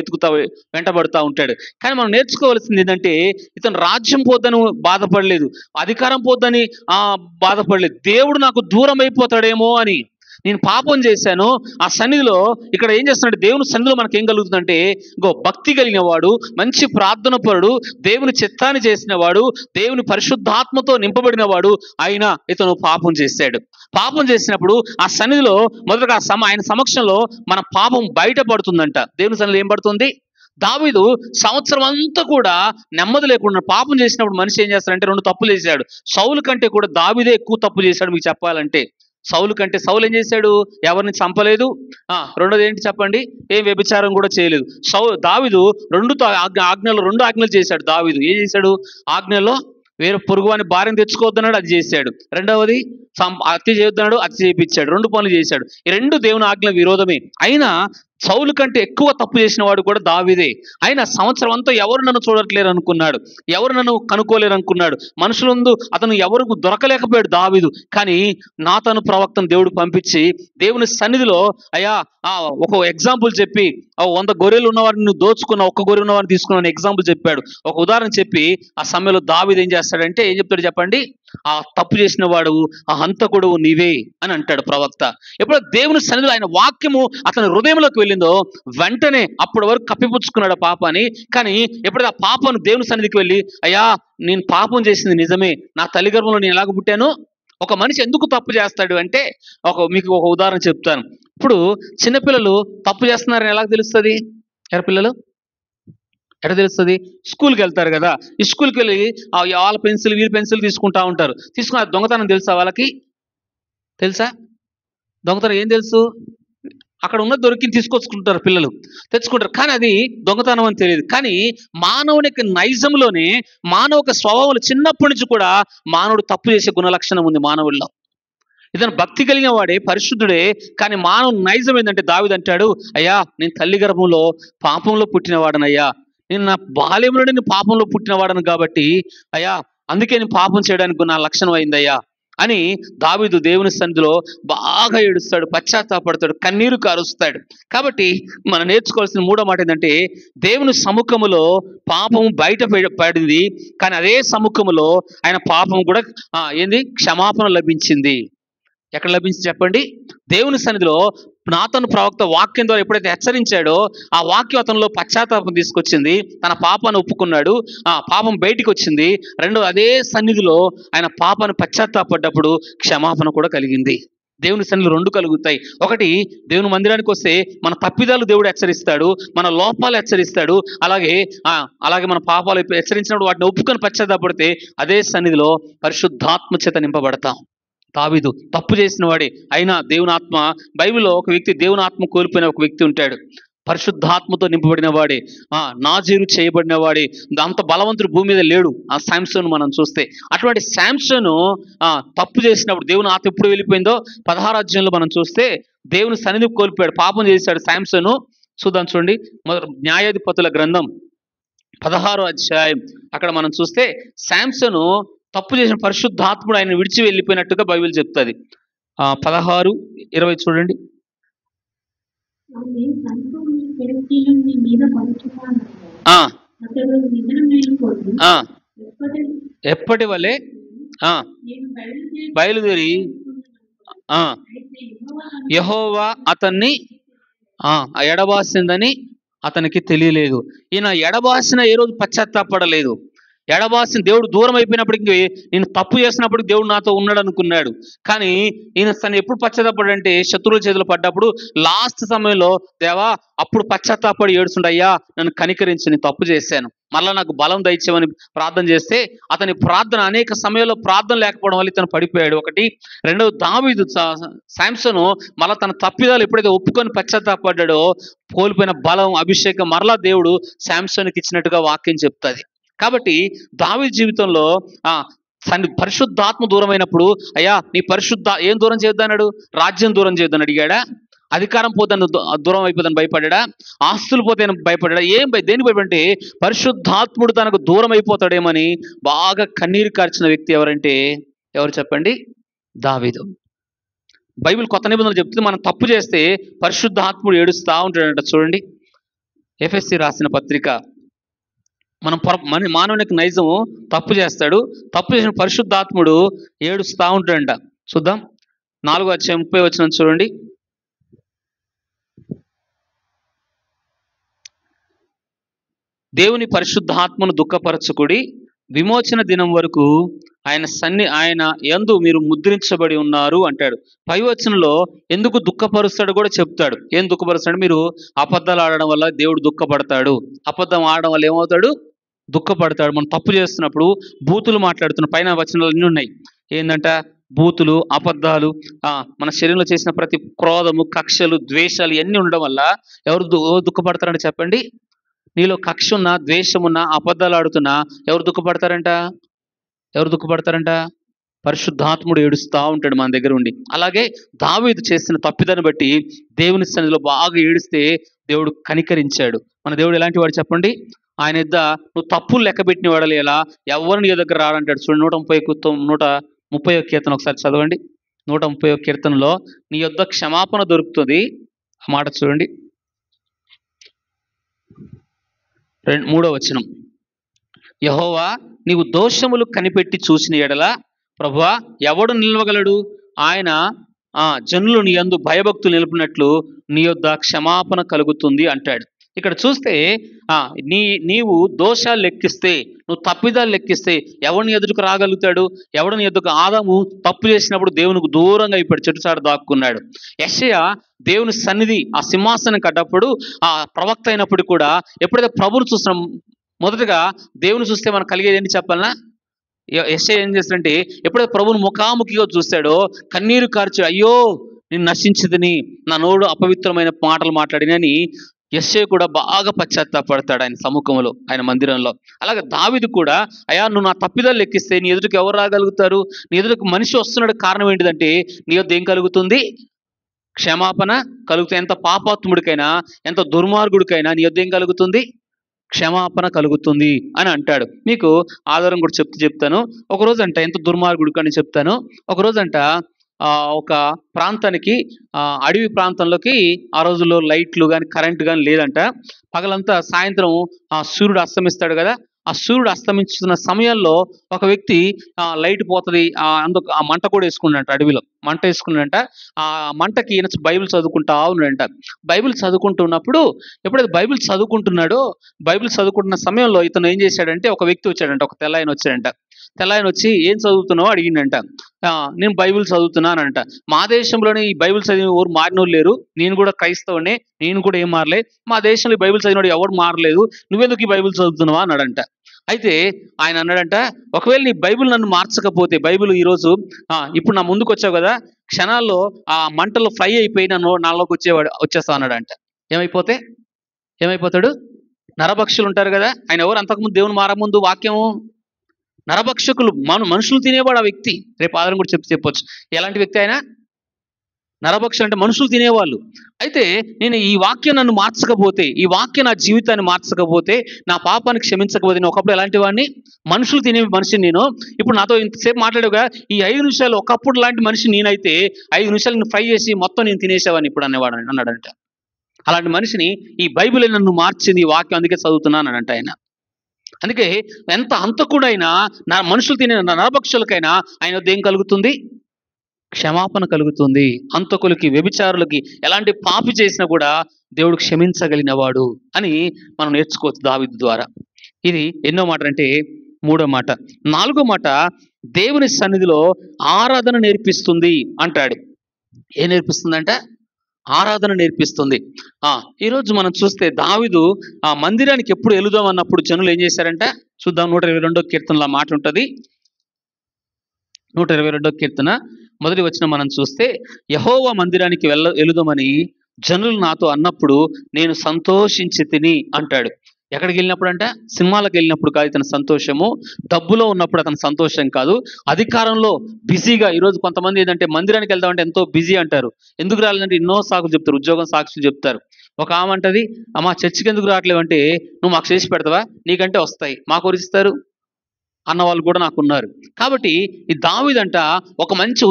వెంటబడుతూ ఉంటాడు. కానీ మనం నేర్చుకోవాల్సింది ఏంటంటే, ఇతను రాజ్యం పోద్దని బాధపడలేదు, అధికారం పోద్దని బాధపడలేదు. దేవుడు నాకు దూరం అయిపోతాడేమో అని, నేను పాపం చేశాను ఆ సన్నిధిలో. ఇక్కడ ఏం చేస్తున్నాడు? దేవుని సన్నిధిలో మనకి ఏం కలుగుతుందంటే, భక్తి కలిగిన వాడు, మంచి ప్రార్థన పరుడు, దేవుని చిత్తాన్ని చేసిన వాడు, దేవుని పరిశుద్ధాత్మతో నింపబడిన వాడు అయినా ఇతను పాపం చేశాడు. పాపం చేసినప్పుడు ఆ సన్నిధిలో మొదటగా ఆయన సమక్షంలో మన పాపం బయటపడుతుందంట. దేవుని సన్నిధిలో ఏం పడుతుంది? దావీదు సంవత్సరం అంతా కూడా నెమ్మది లేకుండా పాపం చేసినప్పుడు మనిషి ఏం చేస్తాడంటే 2 తప్పులు చేశాడు. సౌలు కంటే కూడా దావీదే ఎక్కువ తప్పు చేశాడు. మీకు చెప్పాలంటే సౌలు ఏం చేశాడు? ఎవరిని చంపలేదు. రెండోది ఏంటి చెప్పండి? ఏం వ్యభిచారం కూడా చేయలేదు. దావీదు 2 ఆజ్ఞలు చేశాడు. దావీదు ఏం చేశాడు? ఆజ్ఞలో వేరే పొరుగువాని భార్యను తెచ్చుకోవద్దన్నాడు, అది చేశాడు. రెండవది హత్య చేయొద్దన్నాడు, అది చేయించాడు. 2 పనులు చేశాడు. ఈ 2 దేవుని ఆజ్ఞల విరోధమే. అయినా సౌలు కంటే ఎక్కువ తప్పు చేసిన వాడు కూడా దావీదే. అయినా సంవత్సరం అంతా ఎవరు నన్ను చూడట్లేరు అనుకున్నాడు, ఎవరు నన్ను కనుక్కోలేరు అనుకున్నాడు. మనుషులందు అతను ఎవరికి దొరకలేకపోయాడు దావీదు. కానీ నాతాను ప్రవక్తను దేవుడు పంపించి దేవుని సన్నిధిలో అయ్యా ఒక ఎగ్జాంపుల్ చెప్పి 100 గొర్రెలు ఉన్నవారిని నువ్వు దోచుకున్న, 1 గొర్రె ఉన్నవారిని తీసుకున్న ఎగ్జాంపుల్ చెప్పాడు. ఒక ఉదాహరణ చెప్పి ఆ సమయంలో దావీదు ఏం చేస్తాడంటే, ఏం చెప్తాడు చెప్పండి? ఆ తప్పు చేసిన వాడు, ఆ హంతకుడు నీవే అని అంటాడు ప్రవక్త. ఎప్పుడో దేవుని సన్నిధిలో ఆయన వాక్యము అతని హృదయంలోకి వెళ్ళిందో వెంటనే అప్పటి వరకు కప్పిపుచ్చుకున్నాడు ఆ పాపాన్ని. కానీ ఎప్పుడైతే ఆ పాపను దేవుని సన్నిధికి వెళ్ళి, అయ్యా నేను పాపం చేసింది నిజమే, నా తల్లి గర్భంలో నేను ఎలాగ పుట్టాను. ఒక మనిషి ఎందుకు తప్పు చేస్తాడు అంటే, మీకు ఒక ఉదాహరణ చెప్తాను. ఇప్పుడు చిన్నపిల్లలు తప్పు చేస్తున్నారని ఎలాగ తెలుస్తుంది? పిల్లలు ఎట్లా తెలుస్తుంది? స్కూల్కి వెళ్తారు కదా, ఈ స్కూల్కి వెళ్ళి వాళ్ళ పెన్సిల్ వీళ్ళ పెన్సిల్ తీసుకుంటా ఉంటారు. తీసుకున్న దొంగతనం తెలుసా వాళ్ళకి? తెలుసా? దొంగతనం ఏం తెలుసు? అక్కడ ఉన్న దొరికి తీసుకొచ్చుకుంటారు పిల్లలు, తెచ్చుకుంటారు. కానీ అది దొంగతనం అని తెలియదు. కానీ మానవునికి నైజంలోనే, మానవ స్వభావంలో చిన్నప్పటి నుంచి కూడా మానవుడు తప్పు చేసే గుణలక్షణం ఉంది మానవుల్లో. ఇతను భక్తి కలిగిన వాడే, పరిశుద్ధుడే. కానీ మానవ నైజం ఏంటంటే, దావీదు అంటాడు, అయ్యా నేను తల్లి గర్భంలో పాపంలో పుట్టినవాడనయ్యా, నేను నా బాల్యంలో నేను పాపంలో పుట్టినవాడను కాబట్టి అయ్యా, అందుకే నేను పాపం చేయడానికి నా లక్షణం అయిందయ్యా అని దావీదు దేవుని సన్నిధిలో బాగా ఏడుస్తాడు, పశ్చాత్తాపడతాడు, కన్నీరు కారుస్తాడు. కాబట్టి మనం నేర్చుకోవాల్సిన 3వ మాట ఏంటంటే, దేవుని సముఖములో పాపం బయట పడింది, కానీ అదే సముఖములో ఆయన పాపం కూడా క్షమాపణ లభించింది. ఎక్కడ లభించింది చెప్పండి? దేవుని సన్నిధిలో నాతాను ప్రవక్త వాక్యం ద్వారా ఎప్పుడైతే హెచ్చరించాడో ఆ వాక్యం అతనిలో పశ్చాత్తాపం తీసుకొచ్చింది, తన పాపాన్ని ఒప్పుకున్నాడు, ఆ పాపం బయటికి వచ్చింది. రెండో అదే సన్నిధిలో ఆయన పాపాన్ని పశ్చాత్తాపడ్డప్పుడు క్షమాపణ కూడా కలిగింది. దేవుని సన్నిధిలో 2 కలుగుతాయి. ఒకటి, దేవుని మందిరానికి వస్తే మన తప్పిదాలు దేవుడు హెచ్చరిస్తాడు, మన లోపాలు హెచ్చరిస్తాడు. అలాగే మన పాపాలు హెచ్చరించినప్పుడు వాటిని ఒప్పుకొని పశ్చాత్తాపడితే అదే సన్నిధిలో పరిశుద్ధాత్మ చేత నింపబడతాం. దావీదు తప్పు చేసిన వాడే, అయినా దేవుని ఆత్మ, బైబిల్లో ఒక వ్యక్తి దేవుని ఆత్మ కోల్పోయిన ఒక వ్యక్తి ఉంటాడు, పరిశుద్ధాత్మతో నింపబడిన వాడే, నాజీరు చేయబడిన వాడే. అంత బలవంతుడు భూమి మీద లేడు ఆ శాంసన్ మనం చూస్తే. అటువంటి శాంసన్ తప్పు చేసినప్పుడు దేవుని ఆత్మ ఎప్పుడు వెళ్ళిపోయిందో 16వ అధ్యాయంలో మనం చూస్తే దేవుని సన్నిధి కోల్పోయాడు, పాపం చేశాడు శాంసన్. చూద్దాం, చూడండి. న్యాయాధిపతుల గ్రంథం 16వ అధ్యాయం అక్కడ మనం చూస్తే శాంసను తప్పు చేసిన పరిశుద్ధాత్ముడు ఆయన విడిచి వెళ్ళిపోయినట్టుగా బైబిల్ చెప్తుంది. 16:20 చూడండి. ఎప్పటి వలె బయలుదేరి యెహోవా అతన్ని ఎడబాసిందని అతనికి తెలియలేదు. ఈయన ఎడబాసిన ఏ రోజు పశ్చాత్తాపడలేదు. ఎడబాసిన దేవుడు దూరం అయిపోయినప్పటికీ, నేను తప్పు చేసినప్పుడు దేవుడు నాతో ఉన్నాడు అనుకున్నాడు. కానీ ఈయన తను ఎప్పుడు పశ్చాత్తాపడంటే శత్రువుల చేతులు పడ్డప్పుడు, లాస్ట్ సమయంలో దేవా అప్పుడు పశ్చాత్తాపడి ఏడుస్తుండయ్యా నన్ను కనికరించి, నేను తప్పు చేశాను, మళ్ళీ నాకు బలం దయచేయమని ప్రార్థన చేస్తే, అతని ప్రార్థన అనేక సమయంలో ప్రార్థన లేకపోవడం వల్ల ఇతను పడిపోయాడు. ఒకటి. రెండవది, దావీదు శాంసను మళ్ళీ తన తప్పిదాలు ఎప్పుడైతే ఒప్పుకొని పశ్చాత్తాపడ్డాడో, కోల్పోయిన బలం, అభిషేకం మరలా దేవుడు శాంసన్కి ఇచ్చినట్టుగా వాక్యం చెప్తుంది. కాబట్టి దావీదు జీవితంలో పరిశుద్ధాత్మ దూరమైనప్పుడు, అయ్యా నీ ఏం దూరం చేయొద్దన్నాడు? రాజ్యం దూరం చేయొద్దని అడిగాడా? అధికారం పోతాను దూరం అయిపోతాను భయపడ్డా? ఆస్తులు పోతాను భయపడ్డా? దేని భయపడంటే పరిశుద్ధాత్ముడు తనకు దూరం అయిపోతాడేమని బాగా కన్నీరు కార్చిన వ్యక్తి ఎవరంటే ఎవరు చెప్పండి? దావీదు. బైబిల్ కొత్త నిబంధనలు చెప్తుంది, మనం తప్పు చేస్తే పరిశుద్ధాత్ముడు ఏడుస్తూ ఉంటాడంట. చూడండి, ఎఫెస్సీ రాసిన పత్రిక. మానవునికి నైజము తప్పు చేస్తాడు, తప్పు చేసిన పరిశుద్ధాత్ముడు ఏడుస్తూ ఉంటాడంట. చూద్దాం, 4:30 చూడండి. దేవుని పరిశుద్ధాత్మను దుఃఖపరచుకుడి, విమోచన దినం వరకు ఆయన యందు మీరు ముద్రించబడి ఉన్నారు అంటాడు. పై వచనంలో ఎందుకు దుఃఖపరుస్తాడు కూడా చెప్తాడు. ఏం దుఃఖపరుస్తాడు? మీరు అబద్ధాలు ఆడడం వల్ల దేవుడు దుఃఖపడతాడు. అబద్ధం ఆడడం వల్ల ఏమవుతాడు? దుఃఖపడతాడు. మనం తప్పు చేస్తున్నప్పుడు బూతులు మాట్లాడుతున్న పైన వచనాలు అన్నీ ఉన్నాయి. ఏంటంట? బూతులు, అబద్ధాలు, మన శరీరంలో చేసిన ప్రతి క్రోధము, కక్షలు, ద్వేషాలు ఇవన్నీ ఉండడం వల్ల ఎవరు దుఃఖపడతారంటే చెప్పండి? నీలో కక్ష ఉన్నా, ద్వేషమున్నా, అబద్ధాలు ఆడుతున్నా ఎవరు దుఃఖపడతారంట? పరిశుద్ధాత్ముడు ఏడుస్తూ ఉంటాడు మన దగ్గర ఉండి. అలాగే దావీదు చేసిన తప్పిదాన్ని బట్టి దేవుని సన్నిధిలో బాగా ఏడిస్తే దేవుడు కనికరించాడు. మన దేవుడు ఎలాంటి వాడు చెప్పండి? ఆయన యొద్ద నువ్వు తప్పులు లెక్క పెట్టిన వాడలే, ఎలా ఎవరు నీ దగ్గర రాడంటాడు. చూడండి, 130 కీర్తన ఒకసారి చదవండి. 130 కీర్తనలో నీ యొద్ద క్షమాపణ దొరుకుతుంది. ఆ మాట చూడండి, 3వ వచనం. యెహోవా నీవు దోషములు కనిపెట్టి చూసిన ఎడల ప్రభువా ఎవడు నిలవగలడు? ఆయన జనులు నీ యందు భయభక్తులు నిలిపినట్లు నీ యొద్ద క్షమాపణ కలుగుతుంది అంటాడు. ఇక్కడ చూస్తే నీవు దోషాలు లెక్కిస్తే, నువ్వు తప్పిదాలు లెక్కిస్తే ఎవరిని ఎదురుకు రాగలుగుతాడు? ఎవడిని ఎదురుకు? ఆదాము తప్పు చేసినప్పుడు దేవునికి దూరంగా అయిపోయాడు, చెట్టుచాటు దాక్కున్నాడు. యెషయా దేవుని సన్నిధి ఆ సింహాసనం కట్టప్పుడు ఆ ప్రవక్త అయినప్పుడు కూడా ఎప్పుడైతే ప్రభువును చూస్తున్నాం, మొదటగా దేవుని చూస్తే మనకు కలిగేది ఏంటి చెప్పాలనా? యెషయా ఏం చేస్తాడంటే ఎప్పుడైతే ప్రభువును ముఖాముఖిగా చూస్తాడో కన్నీరు కార్చి, అయ్యో నేను నశించదని, నా నోడు అపవిత్రమైన మాటలు మాట్లాడినని యెషయా కూడా బాగా పశ్చాత్తాపడతాడు ఆయన సముఖంలో, ఆయన మందిరంలో. అలాగే దావీదు కూడా, అయ్యా నువ్వు నా తప్పిదాలు లెక్కిస్తే నీ ఎదుటికి ఎవరు రాగలుగుతారు? నీ ఎదుటికి మనిషి వస్తున్నాడు. కారణం ఏంటిదంటే నీ యొద్ద ఏం కలుగుతుంది? క్షమాపణ కలుగుతుంది. ఎంత పాపాత్ముడికైనా, ఎంత దుర్మార్గుడికైనా నీ యొద్ద ఏం కలుగుతుంది? క్షమాపణ కలుగుతుంది అని అంటాడు. మీకు ఆధారం కూడా చెప్తాను. ఒకరోజు అంట, ఎంత దుర్మార్గుడు అని చెప్తాను. ఒకరోజు ఒక ప్రాంతానికి, అడవి ప్రాంతంలోకి ఆ రోజుల్లో లైట్లు కానీ కరెంటు కానీ లేదంట. పగలంతా సాయంత్రం సూర్యుడు అస్తమిస్తాడు కదా, ఆ సూర్యుడు అస్తమించుతున్న సమయంలో ఒక వ్యక్తి లైట్ పోతుంది, అందుకు ఆ మంట కూడా వేసుకున్నాడంట. అడవిలో మంట వేసుకున్నాడంట. ఆ మంటకి ఈయన బైబిల్ చదువుకుంటా ఉన్నాడంట. బైబిల్ చదువుకుంటున్నప్పుడు ఎప్పుడైతే బైబిల్ చదువుకుంటున్న సమయంలో ఇతను ఏం చేశాడంటే, ఒక వ్యక్తి వచ్చాడంట, ఒక తెల్లాయన వచ్చాడంట. తెల్లాయన వచ్చి ఏం చదువుతున్నావో అడిగిందంట. నేను బైబిల్ చదువుతున్నానంట. మా దేశంలోనే ఈ బైబిల్ చదివిన ఎవరు మారినోళ్ళు లేరు, నేను కూడా క్రైస్తవునే, నేను కూడా ఏం మారలే, మా దేశంలో ఈ బైబిల్ చదివినోడు ఎవరు మారలేదు, నువ్వెందుకు ఈ బైబిల్ చదువుతున్నావా అన్నాడంట. అయితే ఆయన అన్నాడంట, ఒకవేళ నీ బైబిల్ నన్ను మార్చకపోతే, బైబిల్ ఈరోజు ఇప్పుడు నా ముందుకు వచ్చావు కదా, క్షణాల్లో ఆ మంటలో ఫ్రై అయిపోయి నాలోకి వచ్చేస్తా అన్నాడంట. ఏమైపోతాడు? నరభక్షులు ఉంటారు కదా, ఆయన ఎవరు? అంతకుముందు దేవుని మారముందు వాక్యము నరభక్షకులు, మనుషులు తినేవాడు ఆ వ్యక్తి. రేపు ఆధారం కూడా చెప్పొచ్చు ఎలాంటి వ్యక్తి ఆయన. నరభక్షులు అంటే మనుషులు తినేవాళ్ళు. అయితే నేను ఈ వాక్యం నన్ను మార్చకపోతే, ఈ వాక్యం నా జీవితాన్ని మార్చకపోతే, నా పాపాన్ని క్షమించకపోతే, నేను ఒకప్పుడు ఎలాంటి వాడిని? మనుషులు తినే మనిషిని నేను. ఇప్పుడు నాతో ఇంతసేపు మాట్లాడేగా, ఈ 5 నిమిషాలు ఒకప్పుడు లాంటి మనిషి నేనైతే 5 నిమిషాలు నేను ఫ్రై చేసి మొత్తం నేను తినేసేవాడిని ఇప్పుడు అన్నాడంట. అలాంటి మనిషిని ఈ బైబిల్ నన్ను మార్చింది, ఈ వాక్యం, అందుకే చదువుతున్నానంట ఆయన. అందుకే ఎంత హంతకుడైనా, మనుషులు తినే నరభక్షులకైనా ఆయన ఏం కలుగుతుంది? క్షమాపణ కలుగుతుంది. హంతకులకి, వ్యభిచారులకి, ఎలాంటి పాపి చేసినా కూడా దేవుడు క్షమించగలిగినవాడు అని మనం నేర్చుకోవచ్చు దావీదు ద్వారా. ఇది ఎన్నో మాట అంటే మూడో మాట. నాలుగో మాట, దేవుని సన్నిధిలో ఆరాధన నేర్పిస్తుంది అంటాడు. ఏం నేర్పిస్తుందంటే ఆరాధన నేర్పిస్తుంది. ఈరోజు మనం చూస్తే దావీదు ఆ మందిరానికి ఎప్పుడు వెళుదాం అన్నప్పుడు జనులు ఏం చేశారంటే, చూద్దాం 122వ కీర్తనలో మాట ఉంటుంది. 122వ కీర్తన మొదటి వచనం మనం చూస్తే, యెహోవా మందిరానికి వెళుదామని జనులు నాతో అన్నప్పుడు నేను సంతోషించి తిని అంటాడు. ఎక్కడికి వెళ్ళినప్పుడు అంటే సినిమాలకు వెళ్ళినప్పుడు కాదు ఇతని సంతోషము, డబ్బులో ఉన్నప్పుడు అతని సంతోషం కాదు, అధికారంలో బిజీగా. ఈరోజు కొంతమంది ఏంటంటే మందిరానికి వెళ్దామంటే ఎంతో బిజీ అంటారు. ఎందుకు రాలేదంటే ఎన్నో సాకులు చెప్తారు, ఉద్యోగం సాక్షులు చెప్తారు. ఒక ఆమె అంటది, అమ్మా చర్చికి ఎందుకు రావట్లేవు అంటే, నువ్వు మాకు చేసి పెడతావా, నీకంటే వస్తాయి, మాకు వరిస్తారు అన్న వాళ్ళు కూడా నాకు ఉన్నారు. కాబట్టి ఈ దావీదంట ఒక మంచి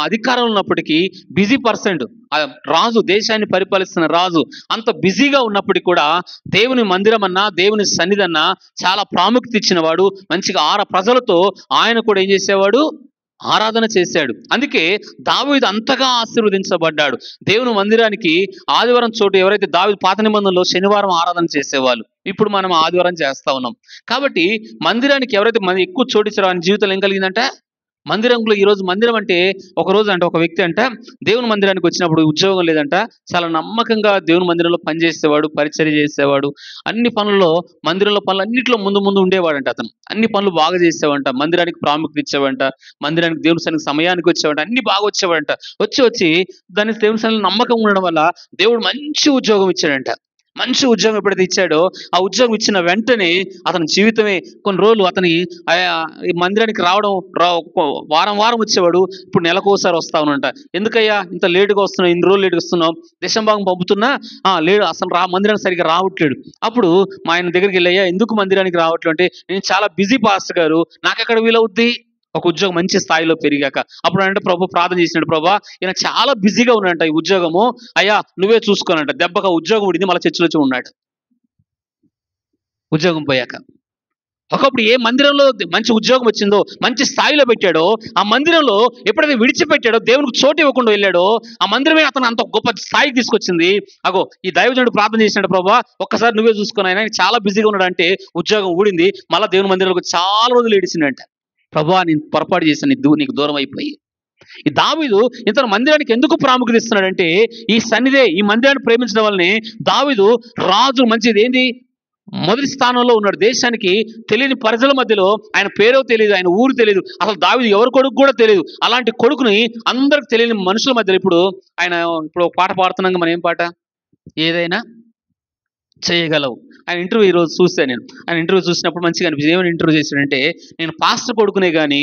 అధికారంలో ఉన్నప్పటికీ బిజీ పర్సెంట్, రాజు, దేశాన్ని పరిపాలిస్తున్న రాజు, అంత బిజీగా ఉన్నప్పటికీ కూడా దేవుని మందిరం అన్నా దేవుని సన్నిధి అన్నా చాలా ప్రాముఖ్యత ఇచ్చిన వాడు. మంచిగా ప్రజలతో ఆయన కూడా ఏం చేసేవాడు, ఆరాధన చేశాడు. అందుకే దావీదు అంతగా ఆశీర్వదించబడ్డాడు. దేవుని మందిరానికి ఆదివారం చోటు ఎవరైతే దావీదు పాత నిబంధనలో శనివారం ఆరాధన చేసేవాళ్ళు, ఇప్పుడు మనం ఆదివారం చేస్తా ఉన్నాం. కాబట్టి మందిరానికి ఎవరైతే ఎక్కువ చోటు ఇచ్చారో ఆయన జీవితంలో ఏం కలిగిందంటే, మందిరంలో ఈరోజు మందిరం అంటే ఒకరోజు అంటే ఒక వ్యక్తి అంటే దేవుని మందిరానికి వచ్చినప్పుడు ఉద్యోగం లేదంట, చాలా నమ్మకంగా దేవుని మందిరంలో పనిచేసేవాడు, పరిచర్య చేసేవాడు, అన్ని పనుల్లో మందిరంలో పనులు అన్నింటిలో ముందు ఉండేవాడంట. అతను అన్ని పనులు బాగా చేసేవాడంట, మందిరానికి ప్రాముఖ్యత ఇచ్చేవాడంట, మందిరానికి దేవుని సన్నిధికి సమయానికి వచ్చేవాడంట, అన్ని బాగా వచ్చేవాడంట. వచ్చి దానికి దేవుని సన్నిధిలో నమ్మకం ఉండడం వల్ల దేవుడు మంచి ఉద్యోగం ఇచ్చాడంట. మంచి ఉద్యోగం ఎప్పుడైతే ఇచ్చాడో, ఆ ఉద్యోగం ఇచ్చిన వెంటనే అతని జీవితమే కొన్ని రోజులు అతని మందిరానికి రావడం వారం వచ్చేవాడు. ఇప్పుడు నెలకోసారి వస్తా ఉన్నంట. ఎందుకయ్యా ఇంత లేటుగా వస్తున్నావు, ఇన్ని రోజులు లేటుగా వస్తున్నావు, దశంభాగం పంపుతున్నా లేడు, అసలు మందిరానికి సరిగ్గా రావట్లేడు. అప్పుడు మా ఆయన దగ్గరికి వెళ్ళయ్యా ఎందుకు మందిరానికి రావట్లేదు అంటే, నేను చాలా బిజీ పాస్టర్ గారు, నాకెక్కడ వీలవుద్ది, ఒక ఉద్యోగం మంచి స్థాయిలో పెరిగాక. అప్పుడు అంటే ప్రభు ప్రార్థన చేసినాడు, ప్రభా ఈయన చాలా బిజీగా ఉన్నాడంట ఈ ఉద్యోగము, అయ్యా నువ్వే చూసుకోనంట. దెబ్బగా ఉద్యోగం ఉడిది, మళ్ళీ చర్చిలో వచ్చి ఉన్నాడు ఉద్యోగం పోయాక. ఒకప్పుడు ఏ మందిరంలో మంచి ఉద్యోగం వచ్చిందో, మంచి స్థాయిలో పెట్టాడో, ఆ మందిరంలో ఎప్పుడైతే విడిచిపెట్టాడో, దేవునికి చోటు ఇవ్వకుండా వెళ్ళాడో, ఆ మందిరమే అతను అంత గొప్ప స్థాయికి తీసుకొచ్చింది. అగో ఈ దైవజనుడు ప్రార్థన చేసినాడు, ప్రభా ఒక్కసారి నువ్వే చూసుకుని, ఆయన చాలా బిజీగా ఉన్నాడు అంటే ఉద్యోగం ఊడింది. మళ్ళీ దేవుని మందిరంలో చాలా రోజులు ఏడిచిందంట, ప్రభా నేను పొరపాటు చేశాను, నీకు దూరం అయిపోయి. ఈ దావీదు ఇతను మందిరానికి ఎందుకు ప్రాముఖ్యత ఇస్తున్నాడంటే, ఈ సన్నిధే, ఈ మందిరాన్ని ప్రేమించడం వల్లనే దావీదు రాజు మంచిది ఏంది మొదటి స్థానంలో ఉన్నాడు. దేశానికి తెలియని ప్రజల మధ్యలో ఆయన పేరో తెలియదు, ఆయన ఊరు తెలియదు, అసలు దావీదు ఎవరి కొడుకు కూడా తెలియదు. అలాంటి కొడుకుని అందరికి తెలియని మనుషుల మధ్యలో ఇప్పుడు ఒక పాట పాడుతున్నాగా, మనం ఏం పాట, ఏదైనా చేయగలవు. ఆయన ఇంటర్వ్యూ ఈరోజు చూస్తాను నేను. ఆయన ఇంటర్వ్యూ చూసినప్పుడు మంచిగా అనిపించింది. ఏమైనా ఇంటర్వ్యూ చేశాడంటే, నేను పాస్టర్ కొడుకునే కానీ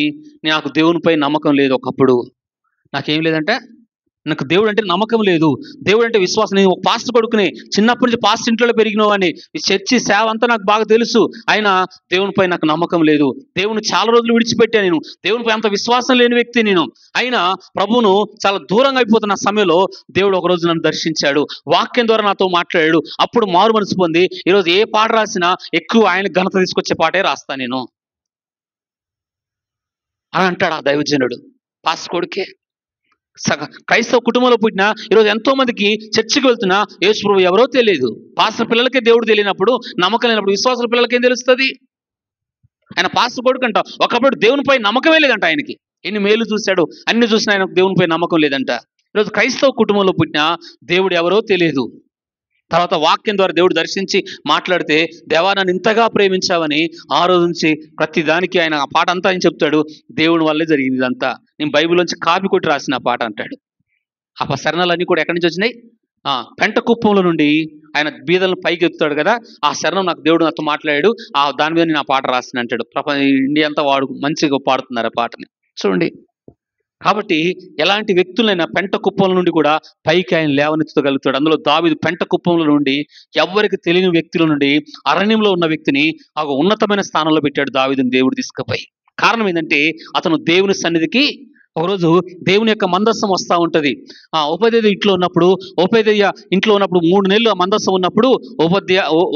నాకు దేవునిపై నమ్మకం లేదు. ఒకప్పుడు నాకేం లేదంటే, నాకు దేవుడు అంటే నమ్మకం లేదు, దేవుడు అంటే విశ్వాసం. నేను ఒక పాస్టర్ కొడుకునే, చిన్నప్పటి నుంచి పాస్టర్ ఇంట్లో పెరిగినావు అని, ఈ చర్చి సేవ అంతా నాకు బాగా తెలుసు, అయినా దేవునిపై నాకు నమ్మకం లేదు. దేవుని చాలా రోజులు విడిచిపెట్టాను, నేను దేవునిపై అంత విశ్వాసం లేని వ్యక్తి నేను. అయినా ప్రభువును చాలా దూరంగా అయిపోతున్న సమయంలో దేవుడు ఒకరోజు నన్ను దర్శించాడు, వాక్యం ద్వారా నాతో మాట్లాడాడు. అప్పుడు మారు మనసు పొంది ఈరోజు ఏ పాట రాసినా ఎక్కువ ఆయన ఘనత తీసుకొచ్చే పాటే రాస్తా నేను అని అంటాడు ఆ దైవజనుడు. పాస్టర్ కొడుకే, క్రైస్తవ కుటుంబంలో పుట్టిన ఈరోజు ఎంతో మందికి చర్చికి వెళ్తున్నా యేసు ప్రభువు ఎవరో తెలియదు. పాస్టర్ పిల్లలకే దేవుడు తెలియనప్పుడు, నమ్మకం లేనప్పుడు విశ్వాసుల పిల్లలకేం తెలుస్తుంది? ఆయన పాస్టర్ కొడుకు అంట, ఒకప్పుడు దేవునిపై నమ్మకమే లేదంట. ఆయనకి ఎన్ని మేలు చూశాడు, అన్ని చూసినా ఆయనకు దేవునిపై నమ్మకం లేదంట. ఈరోజు క్రైస్తవ కుటుంబంలో పుట్టిన దేవుడు ఎవరో తెలియదు. తర్వాత వాక్యం ద్వారా దేవుడు దర్శించి మాట్లాడితే, దేవా నన్ను ఇంతగా ప్రేమించావని ఆ రోజు నుంచి ప్రతి దానికి ఆయన ఆ పాట అంతా ఆయన చెప్తాడు, దేవుని వల్లే జరిగింది ఇదంతా, నేను బైబిల్లోంచి కాపీ కొట్టి రాసిన పాట అంటాడు. ఆ శరణాలన్నీ కూడా ఎక్కడి నుంచి వచ్చినాయి? పెంట కుప్పంలో నుండి ఆయన బీదలను పైకి ఎత్తుతాడు కదా, ఆ శరణం నాకు దేవుడు నాతో మాట్లాడాడు, దాని మీద నేను ఆ పాట రాసిన అంటాడు. ఇండియా అంతా వాడు మంచిగా పాడుతున్నారు ఆ పాటని చూడండి. కాబట్టి ఎలాంటి వ్యక్తులైనా పెంట కుప్పంలో నుండి కూడా పైకి ఆయన లేవనెత్తగలుగుతాడు. అందులో దావీదు పెంట కుప్పంలో నుండి, ఎవరికి తెలియని వ్యక్తుల నుండి, అరణ్యంలో ఉన్న వ్యక్తిని ఆ ఉన్నతమైన స్థానంలో పెట్టాడు దావీదుని దేవుడు తీసుకుపోయి. కారణం ఏంటంటే, అతను దేవుని సన్నిధికి ఒకరోజు దేవుని యొక్క మందస్సం వస్తూ ఉంటుంది. ఉపదేదు ఇంట్లో ఉన్నప్పుడు, ఇంట్లో ఉన్నప్పుడు 3 నెలలు ఆ మందస్సం ఉన్నప్పుడు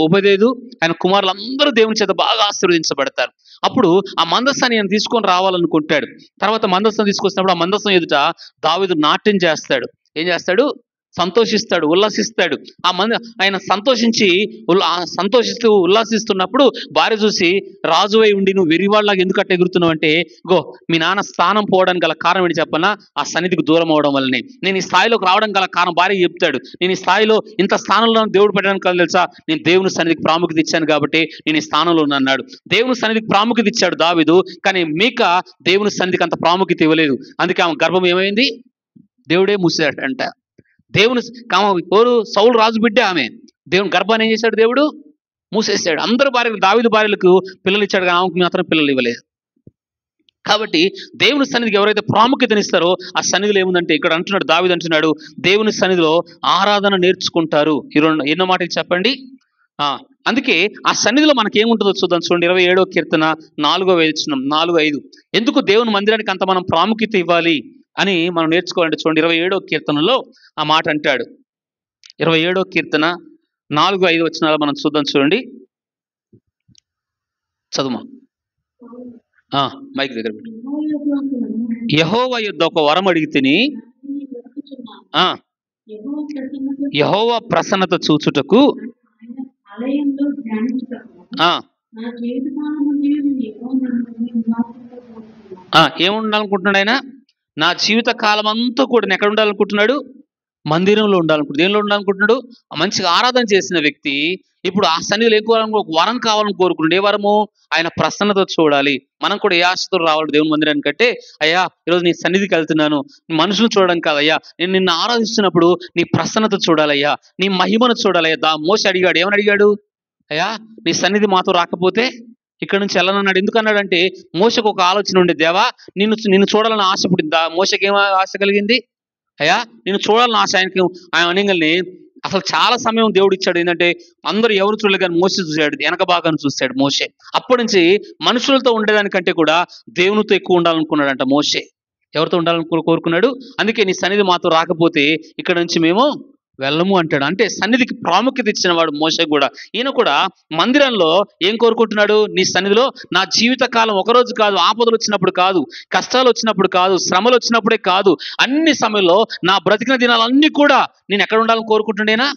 ఉపదేదు ఆయన కుమారులందరూ దేవుని చేత బాగా ఆశీర్వదించబడతారు. అప్పుడు ఆ మందస్సాన్ని ఆయన తీసుకొని రావాలనుకుంటాడు. తర్వాత మందస్సం తీసుకొచ్చినప్పుడు ఆ మందస్సం ఎదుట దావీదు నాట్యం చేస్తాడు. ఏం చేస్తాడు? సంతోషిస్తాడు, ఉల్లాసిస్తాడు. ఆయన సంతోషిస్తూ ఉల్లాసిస్తున్నప్పుడు భార్య చూసి, రాజువై ఉండి నువ్వు వెర్రివాళ్ళలాగా ఎందుకు అట్ట ఎగురుతున్నావు అంటే, గో మీ నాన్న స్థానం పోవడానికి గల కారణం ఏంటి చెప్పనా, ఆ సన్నిధికి దూరం అవడం వల్లనే. నేను ఈ స్థాయిలోకి రావడం గల కారణం భార్య చెప్తాడు, నేను ఈ స్థాయిలో ఇంత స్థానంలో దేవుడు పెట్టడానికి కాదు తెలుసా, నేను దేవుని సన్నిధికి ప్రాముఖ్యత ఇచ్చాను కాబట్టి నేను ఈ స్థానంలో ఉన్నాడు. దేవుని సన్నిధికి ప్రాముఖ్యత ఇచ్చాడు దావీదు, కానీ మీకా దేవుని సన్నిధికి అంత ప్రాముఖ్యత ఇవ్వలేదు. అందుకే ఆమె గర్భం ఏమైంది, దేవుడే మూసాడంట. దేవుని సౌలు రాజు బిడ్డ ఆమె, దేవుని గర్భాన్ని ఏం చేశాడు, దేవుడు మూసేసాడు. అందరు భార్యలు, దావీదు భార్యలకు పిల్లలు ఇచ్చాడు, కానీ ఆమెకు మాత్రం పిల్లలు ఇవ్వలేదు. కాబట్టి దేవుని సన్నిధికి ఎవరైతే ప్రాముఖ్యతనిస్తారో ఆ సన్నిధిలో ఏముందంటే, ఇక్కడ అంటున్నాడు దావీదు అంటున్నాడు, దేవుని సన్నిధిలో ఆరాధన నేర్చుకుంటారు. ఈ రెండు ఎన్నో మాటలు చెప్పండి. అందుకే ఆ సన్నిధిలో మనకి ఏముంటుందో చూద్దాం. చూడండి 27వ కీర్తన 4:5. ఎందుకు దేవుని మందిరానికి అంత మనం ప్రాముఖ్యత ఇవ్వాలి అని మనం నేర్చుకోవాలంటే చూడండి 27వ కీర్తనలో ఆ మాట అంటాడు. 27వ కీర్తన 4-5 మనం చూద్దాం. చూడండి, చదువు మైక్ దగ్గర పెట్టు. యెహోవా యొద్ద ఒక వరం అడిగితిని, యెహోవా ప్రసన్నత చూచుటకు. ఏముండాలనుకుంటున్నాడు ఆయన, నా జీవిత కాలం అంతా కూడా ఎక్కడ ఉండాలనుకుంటున్నాడు, మందిరంలో ఉండాలనుకుంటున్నాడు. దేనిలో ఉండాలనుకుంటున్నాడు, మంచిగా ఆరాధన చేసిన వ్యక్తి ఇప్పుడు ఆ సన్నిధిలో ఎక్కువ ఒక వరం కావాలని కోరుకుంటున్నాడు. ఏ వరము, ఆయన ప్రసన్నత చూడాలి. మనం కూడా ఏ ఆశతో రావాలి దేవుని మందిరానికి అంటే, అయ్యా ఈరోజు నీ సన్నిధికి వెళ్తున్నాను, మనుషులు చూడడం కాదయ్యా, నేను నిన్ను ఆరాధిస్తున్నప్పుడు నీ ప్రసన్నత చూడాలయ్యా, నీ మహిమను చూడాలయ్యా. మోషే అడిగాడు, ఏమని అడిగాడు, అయ్యా నీ సన్నిధి మాతో రాకపోతే ఇక్కడ నుంచి వెళ్ళనన్నాడు. ఎందుకన్నాడంటే, మోషకు ఒక ఆలోచన ఉండే, దేవా నిన్ను చూడాలని ఆశ పుట్టిందా. మోషకి ఏం ఆశ కలిగింది, అయ్యా నిన్ను చూడాలని ఆశ ఆయనకి. ఆయన అనగానే అసలు చాలా సమయం దేవుడు ఇచ్చాడు. ఏంటంటే అందరూ ఎవరు చూడలేదు, కానీ మోషే చూశాడు, వెనక భాగాన్ని చూశాడు మోషే. అప్పటి నుంచి మనుషులతో ఉండేదానికంటే కూడా దేవునితో ఎక్కువ ఉండాలనుకున్నాడంట మోషే. ఎవరితో ఉండాలని కోరుకున్నాడు. అందుకే నీ సన్నిధి మాతో రాకపోతే ఇక్కడ నుంచి మేము వెళ్ళము అంటాడు. అంటే సన్నిధికి ప్రాముఖ్యత ఇచ్చిన వాడు మోషే కూడా. ఈయన కూడా మందిరంలో ఏం కోరుకుంటున్నాడు, నీ సన్నిధిలో నా జీవిత కాలం ఒకరోజు కాదు, ఆపదలు వచ్చినప్పుడు కాదు, కష్టాలు వచ్చినప్పుడు కాదు, శ్రమలు వచ్చినప్పుడే కాదు, అన్ని సమయంలో నా బ్రతికిన దినాలన్నీ కూడా నేను ఎక్కడ ఉండాలని కోరుకుంటుండేనా,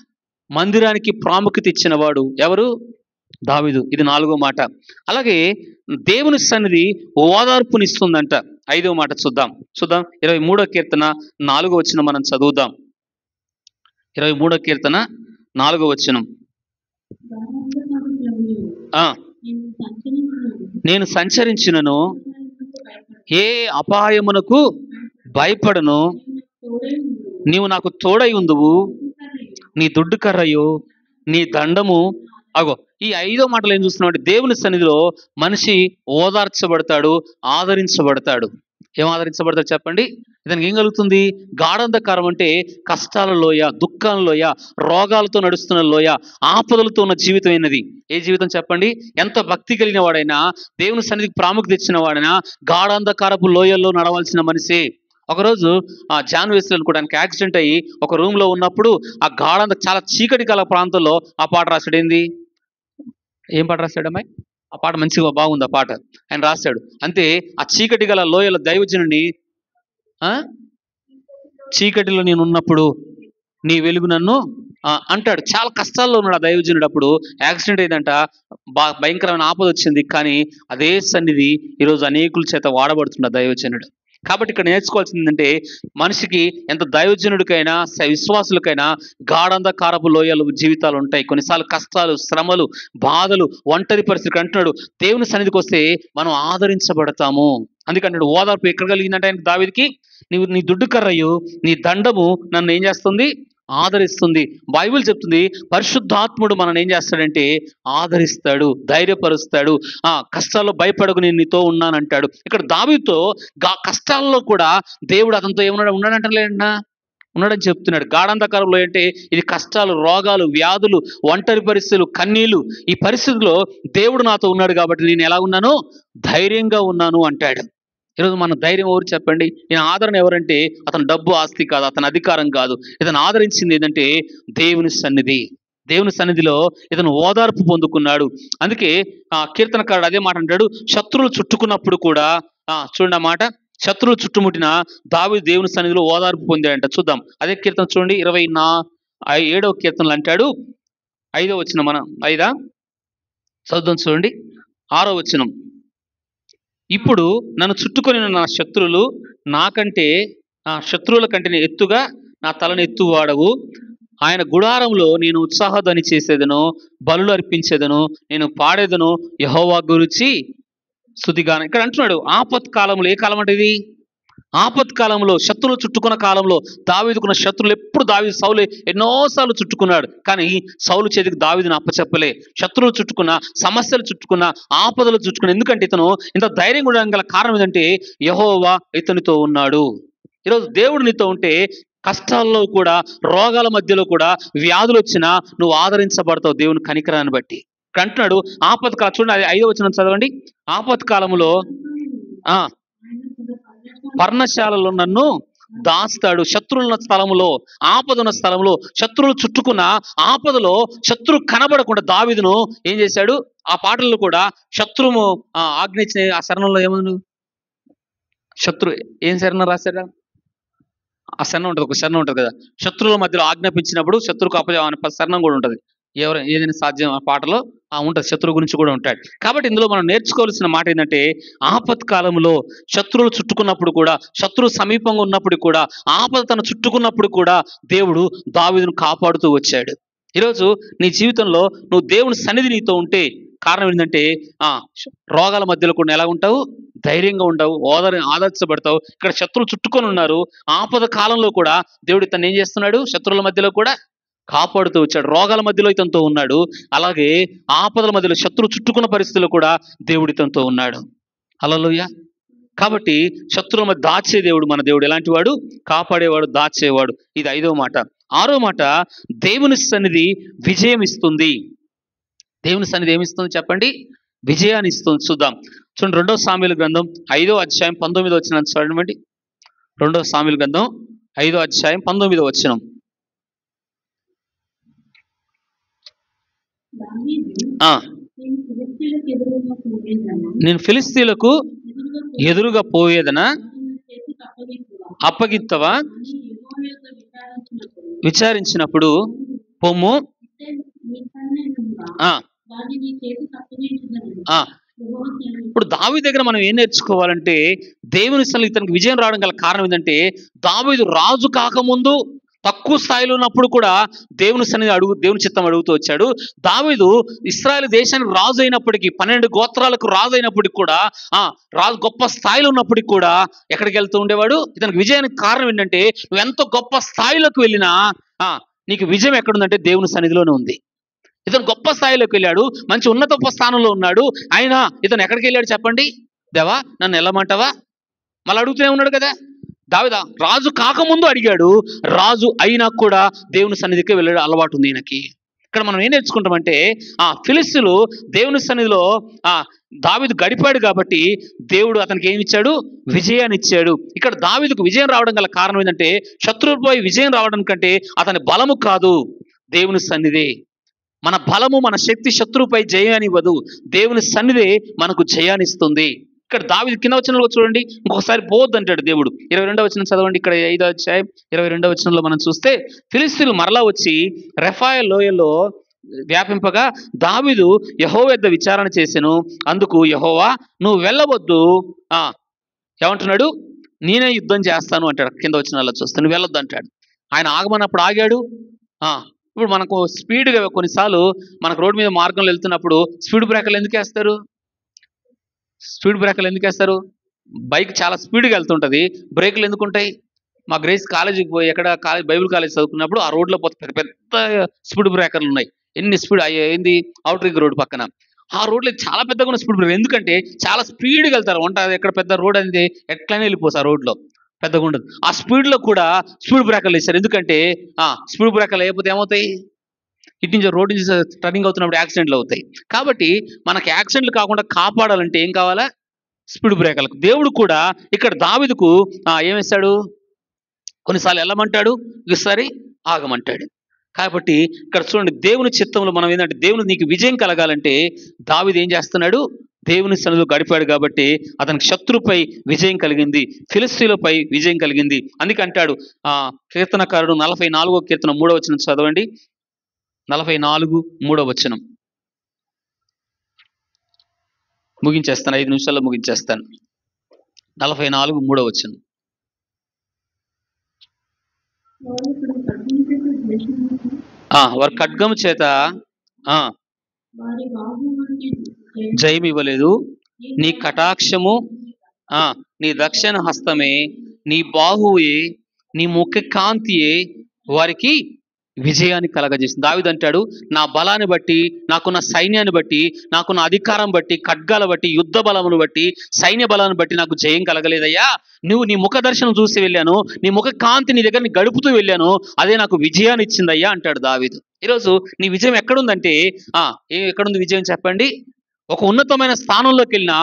మందిరానికి ప్రాముఖ్యత ఇచ్చిన వాడు ఎవరు, దావీదు. ఇది 4వ మాట. అలాగే దేవుని సన్నిధి ఓదార్పునిస్తుందంట. 5వ మాట చూద్దాం 23వ కీర్తన 4వ మనం చదువుదాం. 23వ కీర్తన 4వ. నేను సంచరించినను ఏ అపాయమునకు భయపడను, నీవు నాకు తోడై ఉందువు, నీ దుడ్డు కర్రయు నీ దండము. అగో ఈ 5వ మాటలు ఏం చూస్తున్నావు అంటే, దేవుని సన్నిధిలో మనిషి ఓదార్చబడతాడు, ఆదరించబడతాడు. ఏం ఆదరించబడతాడు చెప్పండి, ఇతనికి ఏం కలుగుతుంది, గాఢంధకారం అంటే కష్టాల లోయ, దుఃఖాల లోయ, రోగాలతో నడుస్తున్న లోయ, ఆపదలతో ఉన్న జీవితం అయినది. ఏ జీవితం చెప్పండి, ఎంత భక్తి కలిగిన వాడైనా, దేవుని సన్నిధికి ప్రాముఖ్యత ఇచ్చిన వాడైనా గాఢంధకారపు లోయల్లో నడవాల్సిన మనిషే. ఒకరోజు జాన్ వెస్లీ అనుకోవడానికి యాక్సిడెంట్ అయ్యి ఒక రూమ్ లో ఉన్నప్పుడు ఆ చాలా చీకటి గల ప్రాంతంలో ఆ పాట రాశాడు. ఏంది, ఏం పాట రాశాడు అమ్మాయి, ఆ పాట మంచిగా బాగుంది ఆ పాట ఆయన రాశాడు. అంతే ఆ చీకటి గల లోయల దైవజనుని, చీకటిలో నేను ఉన్నప్పుడు నీ వెలుగు నన్ను అంటాడు. చాలా కష్టాల్లో ఉన్నాడు ఆ దైవజనుడు. అప్పుడు యాక్సిడెంట్ అయిందంట, భయంకరమైన ఆపద వచ్చింది, కానీ అదే సన్నిధి ఈరోజు అనేకుల చేత వాడబడుతున్న దైవజనుడు. కాబట్టి ఇక్కడ నేర్చుకోవాల్సింది ఏంటంటే, మనిషికి ఎంత దైవజనుడికైనా విశ్వాసులకైనా గాఢంధకారపు లోయలు జీవితాలు ఉంటాయి. కొన్నిసార్లు కష్టాలు, శ్రమలు, బాధలు, ఒంటరి పరిస్థితి అంటున్నాడు. దేవుని సన్నిధికి వస్తే మనం ఆదరించబడతాము. అందుకంటాడు ఓదార్పు ఎక్కడ కలిగిందంటే ఆయనకు, దావీదుకి, నీ దుడ్డు కర్రయు నీ దండము నన్ను ఏం చేస్తుంది, ఆదరిస్తుంది. బైబిల్ చెప్తుంది పరిశుద్ధాత్ముడు మనల్ని ఏం చేస్తాడంటే ఆదరిస్తాడు, ధైర్యపరుస్తాడు. కష్టాల్లో భయపడకు, నేను నీతో ఉన్నానంటాడు. ఇక్కడ దావీదుతో కష్టాల్లో కూడా దేవుడు అతనితో ఉన్నాడంటలేనా, ఉన్నాడని చెప్తున్నాడు. గాఢంధకారంలో అంటే ఇది కష్టాలు, రోగాలు, వ్యాధులు, ఒంటరి పరిస్థితులు, కన్నీళ్లు. ఈ పరిస్థితుల్లో దేవుడు నాతో ఉన్నాడు కాబట్టి నేను ఎలా ఉన్నాను, ధైర్యంగా ఉన్నాను అంటాడు. ఈరోజు మన ధైర్యం ఎవరు చెప్పండి, ఈయన ఆదరణ ఎవరంటే అతను డబ్బు ఆస్తి కాదు, అతని అధికారం కాదు. ఇతను ఆదరించింది ఏంటంటే దేవుని సన్నిధి. దేవుని సన్నిధిలో ఇతను ఓదార్పు పొందుకున్నాడు. అందుకే కీర్తనకారుడు అదే మాట అంటాడు, శత్రువులు చుట్టుకున్నప్పుడు కూడా చూడండి ఆ మాట, శత్రువులు చుట్టుముట్టిన దావీదు దేవుని సన్నిధిలో ఓదార్పు పొందాడంట. చూద్దాం అదే కీర్తన చూడండి, 27వ కీర్తనలు అంటాడు. 5వ వచనం, మనం 5 చదువుదాం చూడండి. 6వ వచనం, ఇప్పుడు నన్ను చుట్టుకొని నా శత్రువులు నాకంటే, నా శత్రువుల కంటే ఎత్తుగా నా తలను ఎత్తువాడవు. ఆయన గుడారంలో నేను ఉత్సాహధ్వని చేసేదను, బలులు అర్పించేదను, నేను పాడేదను యెహోవా గురించి స్తుతిగానం. ఇక్కడ అంటున్నాడు ఆపత్కాలంలో. ఏ కాలం అంటే ఇది? ఆపత్కాలంలో, శత్రువులు చుట్టుకున్న కాలంలో దావీదుకున్న శత్రువులు ఎప్పుడు సౌలు ఎన్నోసార్లు చుట్టుకున్నాడు, కానీ సౌలు చేతికి దావీదుని అప్పచెప్పలే. శత్రువులు చుట్టుకున్న, సమస్యలు చుట్టుకున్న, ఆపదలు చుట్టుకున్న. ఎందుకంటే ఇతను ఇంత ధైర్యంగా ఉండడానికి గల కారణం ఏంటంటే యెహోవా ఇతనితో ఉన్నాడు. ఈరోజు దేవుడు నీతో ఉంటే కష్టాల్లో కూడా, రోగాల మధ్యలో కూడా, వ్యాధులు వచ్చినా నువ్వు ఆదరించబడతావు దేవుని కనికరాన్ని బట్టి. ఇక్కడ అంటున్నాడు ఆపత్కాలం. చూడండి 5వ వచనం చదవండి. ఆపత్కాలంలో పర్ణశాలలో నన్ను దాస్తాడు. శత్రువుల స్థలములో, ఆపదున్న స్థలంలో, శత్రువులు చుట్టుకున్న ఆపదలో శత్రువు కనబడకుండా దావీదును ఏం చేశాడు? ఆ పాటల్లో కూడా శత్రువు ఆజ్ఞించిన ఆ శరణంలో ఏమను, శత్రు ఏం శరణం రాశాడా? ఆ శరణం ఉంటుంది, ఒక శరణం ఉంటుంది కదా, శత్రువుల మధ్యలో ఆజ్ఞాపించినప్పుడు శత్రువుకు అనే శరణం కూడా ఉంటుంది. ఏదైనా సాధ్యం ఆ పాటలో ఉంటుంది, శత్రువు గురించి కూడా ఉంటాడు. కాబట్టి ఇందులో మనం నేర్చుకోవాల్సిన మాట ఏంటంటే ఆపత్కాలంలో శత్రువులు చుట్టుకున్నప్పుడు కూడా, శత్రువు సమీపంగా ఉన్నప్పుడు కూడా, ఆపద తను చుట్టుకున్నప్పుడు కూడా దేవుడు దావీదును కాపాడుతూ వచ్చాడు. ఈరోజు నీ జీవితంలో నువ్వు దేవుని సన్నిధి నీతో ఉంటే కారణం ఏంటంటే రోగాల మధ్యలో కూడా ఎలా ఉంటావు? ధైర్యంగా ఉండవు, ఆదర్శపడతావు. ఇక్కడ శత్రువులు చుట్టుకొని ఉన్నారు. ఆపద కాలంలో కూడా దేవుడు ఇతను ఏం చేస్తున్నాడు? శత్రువుల మధ్యలో కూడా కాపాడుతూ వచ్చాడు. రోగాల మధ్యలో ఇతనితో ఉన్నాడు. అలాగే ఆపదల మధ్యలో, శత్రువు చుట్టుకున్న పరిస్థితుల్లో కూడా దేవుడు ఇతనితో ఉన్నాడు. హల్లెలూయా. కాబట్టి శత్రువుల మధ్య దాచే దేవుడు మన దేవుడు. ఎలాంటి వాడు? కాపాడేవాడు, దాచేవాడు. ఇది 5వ మాట. 6వ మాట, దేవుని సన్నిధి విజయం ఇస్తుంది. దేవుని సన్నిధి ఏమిస్తుంది చెప్పండి? విజయాన్ని ఇస్తుంది. చూద్దాం చూడండి, 2వ సామెయలు గ్రంథం 5వ అధ్యాయం 19వ వచనం చూడండి. 2వ సామెయలు గ్రంథం 5వ అధ్యాయం 19వ వచనం. నేను ఫిలిస్తీయులకు ఎదురుగా పోయేదనా, అప్పగిత్తవా? విచారించినప్పుడు పొమ్ము. ఇప్పుడు దావీదు దగ్గర మనం ఏం నేర్చుకోవాలంటే, దేవుని సన్నిధిలో ఇతనికి విజయం రావడం గల కారణం ఏంటంటే, దావీదు రాజు కాకముందు తక్కువ స్థాయిలో ఉన్నప్పుడు కూడా దేవుని సన్నిధి దేవుని చిత్తం అడుగుతూ వచ్చాడు. దావీదు ఇశ్రాయేలు దేశానికి రాజు అయినప్పటికీ, 12 గోత్రాలకు రాజు అయినప్పటికి కూడా, రాజు గొప్ప స్థాయిలో ఉన్నప్పటికి కూడా ఎక్కడికి వెళ్తూ ఉండేవాడు? ఇతనికి విజయానికి కారణం ఏంటంటే, నువ్వు ఎంత గొప్ప స్థాయిలోకి వెళ్ళినా నీకు విజయం ఎక్కడుందంటే దేవుని సన్నిధిలోనే ఉంది. ఇతను గొప్ప స్థాయిలోకి వెళ్ళాడు, మంచి ఉన్నత స్థానంలో ఉన్నాడు. అయినా ఇతను ఎక్కడికి వెళ్ళాడు చెప్పండి? దేవా నన్ను వెళ్ళమంటావా? మళ్ళీ అడుగుతూనే ఉన్నాడు కదా. దావీదు రాజు కాకముందు అడిగాడు, రాజు అయినా కూడా దేవుని సన్నిధికి వెళ్ళాడు. అలవాటు ఉంది ఈయనకి. ఇక్కడ మనం ఏం నేర్చుకుంటామంటే, ఫిలిస్తీయులు దేవుని సన్నిధిలో దావీదు గడిపాడు కాబట్టి దేవుడు అతనికి ఏమి ఇచ్చాడు? విజయాన్ని ఇచ్చాడు. ఇక్కడ దావీదుకు విజయం రావడం గల కారణం ఏంటంటే, శత్రువులపై విజయం రావడం కంటే అతని బలము కాదు, దేవుని సన్నిధి. మన బలము, మన శక్తి శత్రువుపై జయాన్ని ఇవ్వదు, దేవుని సన్నిధి మనకు జయాన్నిస్తుంది. ఇక్కడ దావీదు కింద వచనంలో చూడండి, ఇంకొకసారి పోవద్దు అంటాడు దేవుడు. 22వ వచనం చదవండి. ఇక్కడ 5వ అధ్యాయం 22వ వచనంలో మనం చూస్తే, ఫిలిస్తీయులు మరలా వచ్చి రెఫాయల్ లోయలో వ్యాపింపగా దావీదు యెహోవా యొద్ద విచారణ చేసెను. అందుకు యెహోవా నువ్వు వెళ్ళవద్దు, ఏమంటున్నాడు? నేనే యుద్ధం చేస్తాను అంటాడు. కింద వచనాల్లో చూస్తే నువ్వు వెళ్ళొద్దు అంటాడు. ఆయన ఆగమన్నప్పుడు ఆగాడు. ఇప్పుడు మనకు స్పీడ్గా కొన్నిసార్లు మనకు రోడ్డు మీద మార్గంలో వెళ్తున్నప్పుడు స్పీడ్ బ్రేకర్లు ఎందుకు వేస్తారు? స్పీడ్ బ్రేకర్లు ఎందుకు వేస్తారు? బైక్ చాలా స్పీడ్గా వెళ్తుంటుంది, బ్రేకులు ఎందుకు ఉంటాయి? మా గ్రేస్ కాలేజీకి పోయి బైబిల్ కాలేజ్ చదువుకున్నప్పుడు ఆ రోడ్లో పెద్ద స్పీడ్ బ్రేకర్లు ఉన్నాయి. ఎన్ని స్పీడ్ ఏంది అవుట్ రింగ్ రోడ్ పక్కన ఆ రోడ్లో చాలా పెద్దగా ఉన్న స్పీడ్ బ్రేకర్. ఎందుకంటే చాలా స్పీడ్గా వెళ్తారు. ఎక్కడ పెద్ద రోడ్ అనేది ఎట్లనే వెళ్ళిపోతుంది, ఆ రోడ్లో పెద్దగా ఉండదు. ఆ స్పీడ్లో కూడా స్పీడ్ బ్రేకర్లు వేస్తారు. ఎందుకంటే స్పీడ్ బ్రేకర్లు లేకపోతే ఏమవుతాయి? ఇటు నుంచి రోడ్డు నుంచి టర్నింగ్ అవుతున్నప్పుడు యాక్సిడెంట్లు అవుతాయి. కాబట్టి మనకి యాక్సిడెంట్లు కాకుండా కాపాడాలంటే ఏం కావాలా? స్పీడ్ బ్రేకర్లకు. దేవుడు కూడా ఇక్కడ దావీదుకు ఏమేస్తాడు? కొన్నిసార్లు వెళ్ళమంటాడు, ఒకసారి ఆగమంటాడు. కాబట్టి ఇక్కడ చూడండి, దేవుని చిత్తంలో మనం ఏంటంటే, దేవుని నీకు విజయం కలగాలంటే దావీదు ఏం చేస్తున్నాడు? దేవుని సన్నిధిలో గడిపాడు కాబట్టి అతనికి శత్రుపై విజయం కలిగింది, ఫిలిస్తీన్లపై విజయం కలిగింది. అందుకే అంటాడు కీర్తనకారుడు 44వ కీర్తన 3వ వచనం చదవండి. 44 3వ వచనం ముగించేస్తాను, 5 నిమిషాల్లో ముగించేస్తాను. 44 3వ వచనం. వారి ఖడ్గము చేత జయం ఇవ్వలేదు, నీ కటాక్షము నీ దక్షిణ హస్తమే, నీ బాహువే, నీ ముఖ కాంతియే వారికి విజయాన్ని కలగజేసింది. దావీదు అంటాడు, నా బలాన్ని బట్టి, నాకున్న సైన్యాన్ని బట్టి, నాకున్న అధికారం బట్టి, ఖడ్గాల బట్టి, యుద్ధ బలమును బట్టి, సైన్య బలాన్ని బట్టి నాకు జయం కలగలేదయ్యా. నువ్వు నీ ముఖ దర్శనం చూసి వెళ్ళాను, నీ ముఖ కాంతి నీ దగ్గర గడుపుతూ వెళ్ళాను, అదే నాకు విజయాన్ని ఇచ్చిందయ్యా అంటాడు దావీదు. ఈరోజు నీ విజయం ఎక్కడుందంటే ఎక్కడుంది విజయం చెప్పండి? ఒక ఉన్నతమైన స్థానంలోకి వెళ్ళిన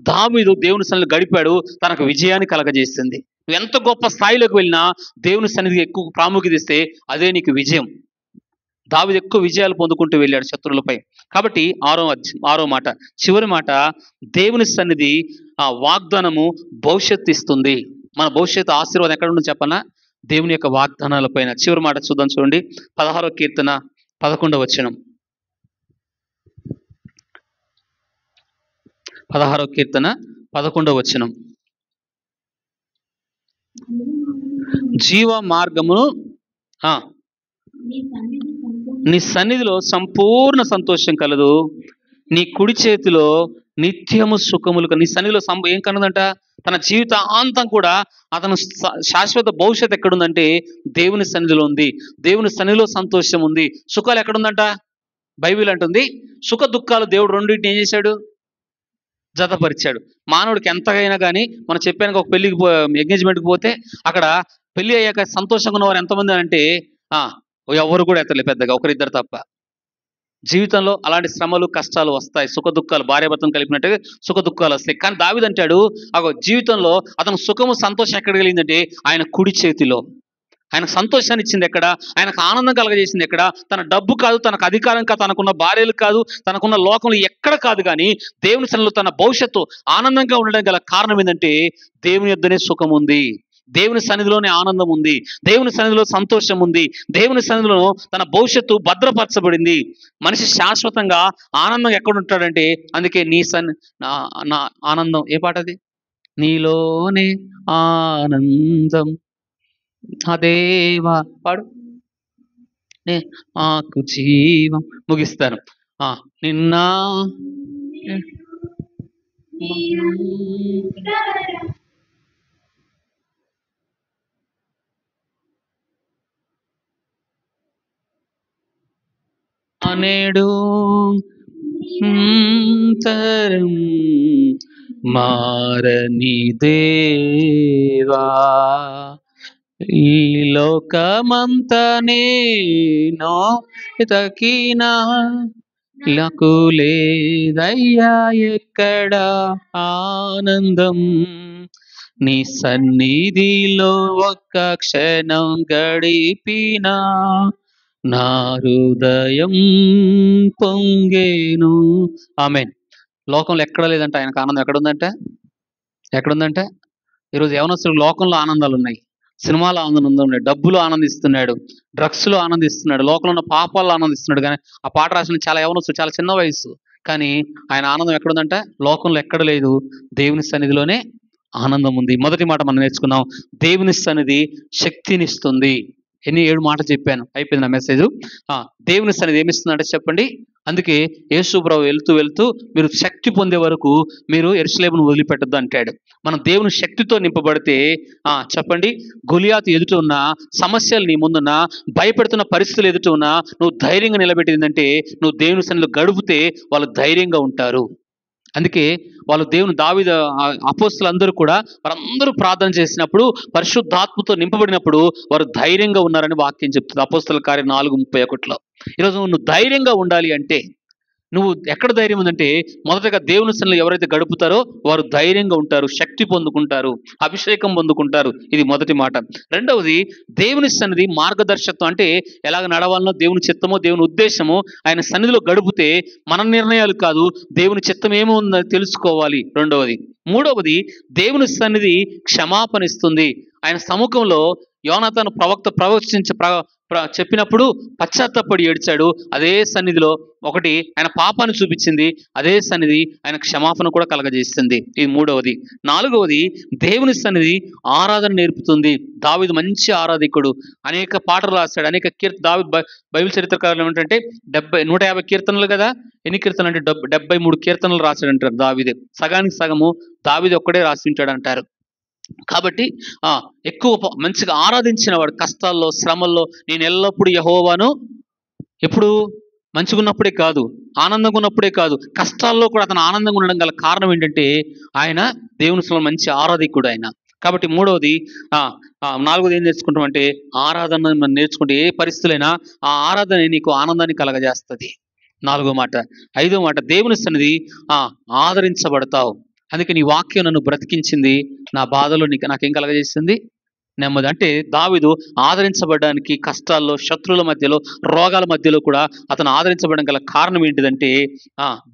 దావీదు దేవుని సన్నిధిలో గడిపాడు, తనకు విజయాన్ని కలగజేస్తుంది. నువ్వు ఎంత గొప్ప స్థాయిలోకి వెళ్ళినా దేవుని సన్నిధికి ఎక్కువ ప్రాముఖ్యత ఇస్తే అదే నీకు విజయం. దావీదు ఎక్కువ విజయాలు పొందుకుంటూ వెళ్ళాడు శత్రువులపై. కాబట్టి ఆరో మాట, చివరి మాట, దేవుని సన్నిధి వాగ్దానము భవిష్యత్తు ఇస్తుంది. మన భవిష్యత్తు ఆశీర్వాదం ఎక్కడ ఉందో చెప్పనా? దేవుని యొక్క వాగ్దానాల పైన. చివరి మాట చూద్దాం, చూడండి. 16వ కీర్తన 11వ వచనం. 16వ కీర్తన 11వ వచనం. జీవ మార్గమును నీ సన్నిధిలో సంపూర్ణ సంతోషం కలదు, నీ కుడి చేతిలో నిత్యము సుఖములు. నీ సన్నిధిలో ఏం కలదంట? తన జీవిత అంతం కూడా అతను శాశ్వత భవిష్యత్తు ఎక్కడుందంటే దేవుని సన్నిధిలో ఉంది. దేవుని సన్నిధిలో సంతోషం ఉంది. సుఖాలు ఎక్కడుందంట? బైబిల్ అంటుంది సుఖ దుఃఖాలు దేవుడు రెండింటిని ఏం చేశాడు? జతపరిచాడు. మానవుడికి ఎంతగైనా కానీ మనం చెప్పాను, ఒక పెళ్లికి ఎంగేజ్మెంట్కి పోతే అక్కడ పెళ్లి అయ్యాక సంతోషంగా ఉన్నవారు ఎంతమంది అంటే ఎవరు కూడా ఎత్తలే, పెద్దగా ఒకరిద్దరు తప్ప. జీవితంలో అలాంటి శ్రమలు కష్టాలు వస్తాయి, సుఖ దుఃఖాలు, భార్యాభర్తను కలిపినట్టుగా సుఖ దుఃఖాలు వస్తాయి. కానీ దావీదు అంటాడు, జీవితంలో అతను సుఖము సంతోషం ఎక్కడ కలిగిందంటే ఆయన కుడి చేతిలో. ఆయనకు సంతోషాన్ని ఇచ్చింది ఎక్కడ? ఆయనకు ఆనందం కలగజేసింది ఎక్కడ? తన డబ్బు కాదు, తనకు అధికారం కాదు, తనకున్న భార్యలు కాదు, తనకున్న లోకంలో ఎక్కడ కాదు. కానీ దేవుని సన్నిధిలో తన భవిష్యత్తు ఆనందంగా ఉండడం గల కారణం ఏంటంటే దేవుని యొద్దనే సుఖం ఉంది, దేవుని సన్నిధిలోనే ఆనందం ఉంది, దేవుని సన్నిధిలో సంతోషం ఉంది, దేవుని సన్నిధిలో తన భవిష్యత్తు భద్రపరచబడింది. మనిషి శాశ్వతంగా ఆనందంగా ఎక్కడ ఉంటాడంటే, అందుకే నా ఆనందం ఏ పాట అది? నీలోనే ఆనందం అదేవా పాడు, ఆకు జీవం. ముగిస్తాను. నిన్న నేడు తరం మారని దేవా, ఈ లోకమంతా నేను తకినా నాకు లేదయ్యా ఎక్కడ ఆనందం, నీ సన్నిధిలో ఒక్క క్షణం గడిపినా నా హృదయం పొంగేను. ఆమేన్. లోకంలో ఎక్కడ లేదంట ఆయనకు ఆనందం. ఎక్కడుందంటే ఈరోజు యవనస్తులు లోకంలో ఆనందాలు ఉన్నాయి, సినిమాలో ఆనందం ఉన్నాయి, డబ్బులు ఆనందిస్తున్నాడు, డ్రగ్స్లో ఆనందిస్తున్నాడు, లోకంలో ఉన్న పాపాల్లో ఆనందిస్తున్నాడు. కానీ ఆ పాట రాసిన చాలా యవనస్తులు, చాలా చిన్న వయసు, కానీ ఆయన ఆనందం ఎక్కడుందంట? లోకంలో ఎక్కడ లేదు, దేవుని సన్నిధిలోనే ఆనందం ఉంది. మొదటి మాట మనం నేర్చుకున్నాం, దేవుని సన్నిధి శక్తినిస్తుంది. 7 మాటలు చెప్పాను, అయిపోయింది నా మెసేజ్. దేవుని సన్నిధి ఏమిస్తుందంటే చెప్పండి. అందుకే యేసు ప్రభువు వెళ్తూ మీరు శక్తి పొందే వరకు మీరు యెరూషలేమును వదిలిపెట్టద్దు అంటాడు. మనం దేవుని శక్తితో నింపబడితే చెప్పండి, గొలియాతు ఎదుట ఉన్న సమస్యలు, నీ ముందున్న భయపెడుతున్న పరిస్థితులు ఎదుట ఉన్నా నువ్వు ధైర్యంగా నిలబెట్టిందంటే నువ్వు దేవుని సన్నిధిలో గడిపితే వాళ్ళు ధైర్యంగా ఉంటారు. అందుకే వాళ్ళు దావీదు అపోస్తలులందరూ కూడా వారందరూ ప్రార్థన చేసినప్పుడు పరిశుద్ధాత్మతో నింపబడినప్పుడు వారు ధైర్యంగా ఉన్నారని వాక్యం చెప్తుంది. అపోస్తల కార్యం 4:31. ఈరోజు నువ్వు ధైర్యంగా ఉండాలి అంటే నువ్వు ఎక్కడ ధైర్యం ఉందంటే, మొదటగా దేవుని సన్నిధిలో ఎవరైతే గడుపుతారో వారు ధైర్యంగా ఉంటారు, శక్తి పొందుకుంటారు, అభిషేకం పొందుకుంటారు. ఇది మొదటి మాట. రెండవది, దేవుని సన్నిధి మార్గదర్శకత్వం. అంటే ఎలాగ నడవాలనో, దేవుని చిత్తమో, దేవుని ఉద్దేశమో ఆయన సన్నిధిలో గడిపితే మన నిర్ణయాలు కాదు, దేవుని చిత్తం ఏమో ఉందో తెలుసుకోవాలి. రెండవది. మూడవది, దేవుని సన్నిధి క్షమాపణ ఇస్తుంది. ఆయన సముఖంలో యోనాతాను చెప్పినప్పుడు పశ్చాత్తాపడి ఏడ్చాడు. అదే సన్నిధిలో ఒకటి ఆయన పాపాన్ని చూపించింది, అదే సన్నిధి ఆయన క్షమాపణ కూడా కలగజేస్తుంది. ఇది మూడవది. నాలుగవది, దేవుని సన్నిధి ఆరాధన నేర్పుతుంది. దావీదు మంచి ఆరాధికుడు, అనేక పాటలు రాశాడు, అనేక దావీదు బైబిల్ చరిత్రకారులు ఏమిటంటే 150 కీర్తనలు కదా, ఎన్ని కీర్తనలు అంటే 73 కీర్తనలు రాశాడంటారు దావీదే. సగానికి సగము దావీదు ఒక్కడే రాసి ఉంటాడు అంటారు. కాబట్టి ఎక్కువ మంచిగా ఆరాధించిన వాడు, కష్టాల్లో శ్రమల్లో నేను ఎల్లప్పుడూ యెహోవాను, ఎప్పుడు మంచిగా ఉన్నప్పుడే కాదు, ఆనందంగా ఉన్నప్పుడే కాదు, కష్టాల్లో కూడా అతను ఆనందంగా ఉండడం గల కారణం ఏంటంటే ఆయన దేవుని సన్నిధిలో మంచి ఆరాధికుడు ఆయన. కాబట్టి మూడవది, నాలుగోది ఏం నేర్చుకుంటామంటే ఆరాధన మనం నేర్చుకుంటే ఏ పరిస్థితులైనా ఆ ఆరాధన నీకు ఆనందాన్ని కలగజేస్తుంది. నాలుగో మాట. ఐదో మాట, దేవుని సన్నిధి ఆదరించబడతావు. అందుకే నీ వాక్యం నన్ను బ్రతికించింది, నా బాధలో నాకేం కలగజేసింది? నెమ్మది. అంటే దావీదు ఆదరించబడడానికి కష్టాల్లో, శత్రువుల మధ్యలో, రోగాల మధ్యలో కూడా అతను ఆదరించబడడం గల కారణం ఏంటిదంటే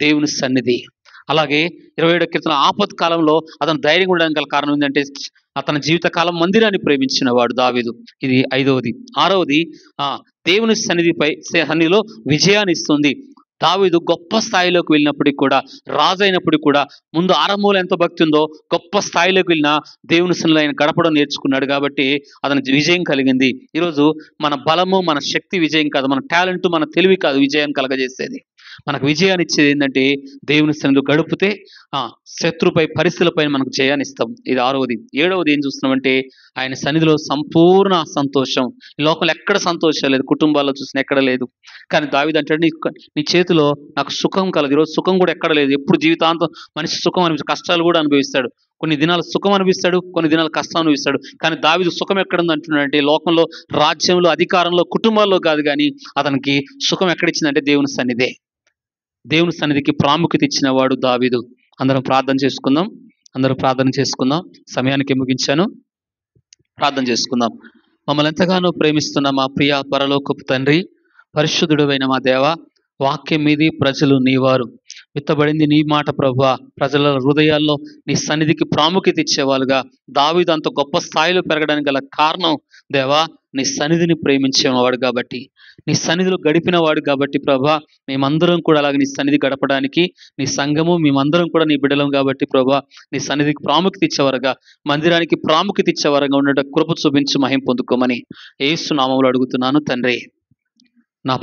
దేవుని సన్నిధి. అలాగే 27వ కీర్తన, ఆపత్కాలంలో అతను ధైర్యంగా ఉండడానికి గల కారణం ఏంటంటే అతని జీవితకాలం మందిరాన్ని ప్రేమించిన వాడు దావీదు. ఇది ఐదవది. ఆరవది, దేవుని సన్నిధిలో విజయాన్ని ఇస్తుంది. దావీదు గొప్ప స్థాయిలోకి వెళ్ళినప్పటికి కూడా, రాజు అయినప్పటికీ కూడా, ముందు ఆరంభంలో ఎంత భక్తి ఉందో గొప్ప స్థాయిలోకి వెళ్ళినా దేవుని సన్నిధిలో ఆయన గడపడం నేర్చుకున్నాడు కాబట్టి అతనికి విజయం కలిగింది. ఈరోజు మన బలము, మన శక్తి విజయం కాదు, మన టాలెంట్, మన తెలివి కాదు విజయం కలగజేసేది. మనకు విజయాన్ని ఇచ్చేది ఏంటంటే దేవుని సన్నిధిలో గడిపితే శత్రుపై, పరిస్థితులపై మనకు జయాన్ని ఇస్తాం. ఇది ఆరవది. ఏడవది ఏం చూస్తున్నామంటే ఆయన సన్నిధిలో సంపూర్ణ సంతోషం. ఈ లోకంలో ఎక్కడ సంతోషం లేదు, కుటుంబాల్లో చూసిన ఎక్కడ లేదు. కానీ దావీదు అంటాడు, నీ చేతిలో నాకు సుఖం కలదు. ఈరోజు సుఖం కూడా ఎక్కడ లేదు. ఎప్పుడు జీవితాంతం మనిషి సుఖం అనిపిస్తాడు, కష్టాలు కూడా అనుభవిస్తాడు. కొన్ని దినాలు సుఖం అనిపిస్తాడు, కొన్ని దినాలు కష్టం అనిపిస్తాడు. కానీ దావీదు సుఖం ఎక్కడుంది అంటున్నాడంటే లోకంలో, రాజ్యంలో, అధికారంలో, కుటుంబాల్లో కాదు, కానీ అతనికి సుఖం ఎక్కడిచ్చిందంటే దేవుని సన్నిధే. దేవుని సన్నిధికి ప్రాముఖ్యత ఇచ్చిన వాడు దావీదు. అందరం ప్రార్థన చేసుకుందాం. సమయానికి ముగించాను. ప్రార్థన చేసుకుందాం. మమ్మల్ని ఎంతగానో ప్రేమిస్తున్న మా ప్రియ పరలోకపు తండ్రి, పరిశుద్ధుడైన మా దేవ, వాక్యం మీది ప్రజలు నీవారు, విత్తబడింది నీ మాట ప్రభువా. ప్రజల హృదయాల్లో నీ సన్నిధికి ప్రాముఖ్యత ఇచ్చేవాళ్ళుగా దావీదు అంత గొప్ప స్థాయిలో పెరగడానికి గల కారణం దేవా, నీ సన్నిధిని ప్రేమించేవాడు కాబట్టి, నీ సన్నిధిలో గడిపిన వాడు కాబట్టి ప్రభా, మేమందరం కూడా అలాగే నీ సన్నిధి గడపడానికి, నీ సంఘము మేమందరం కూడా నీ బిడ్డలం కాబట్టి ప్రభా, నీ సన్నిధికి ప్రాముఖ్యత ఇచ్చేవారుగా, మందిరానికి ప్రాముఖ్యత ఇచ్చేవారుగా ఉండట కృప చూపించి మహిమ పొందుకోమని యేసు నామములో అడుగుతున్నాను తండ్రి. నా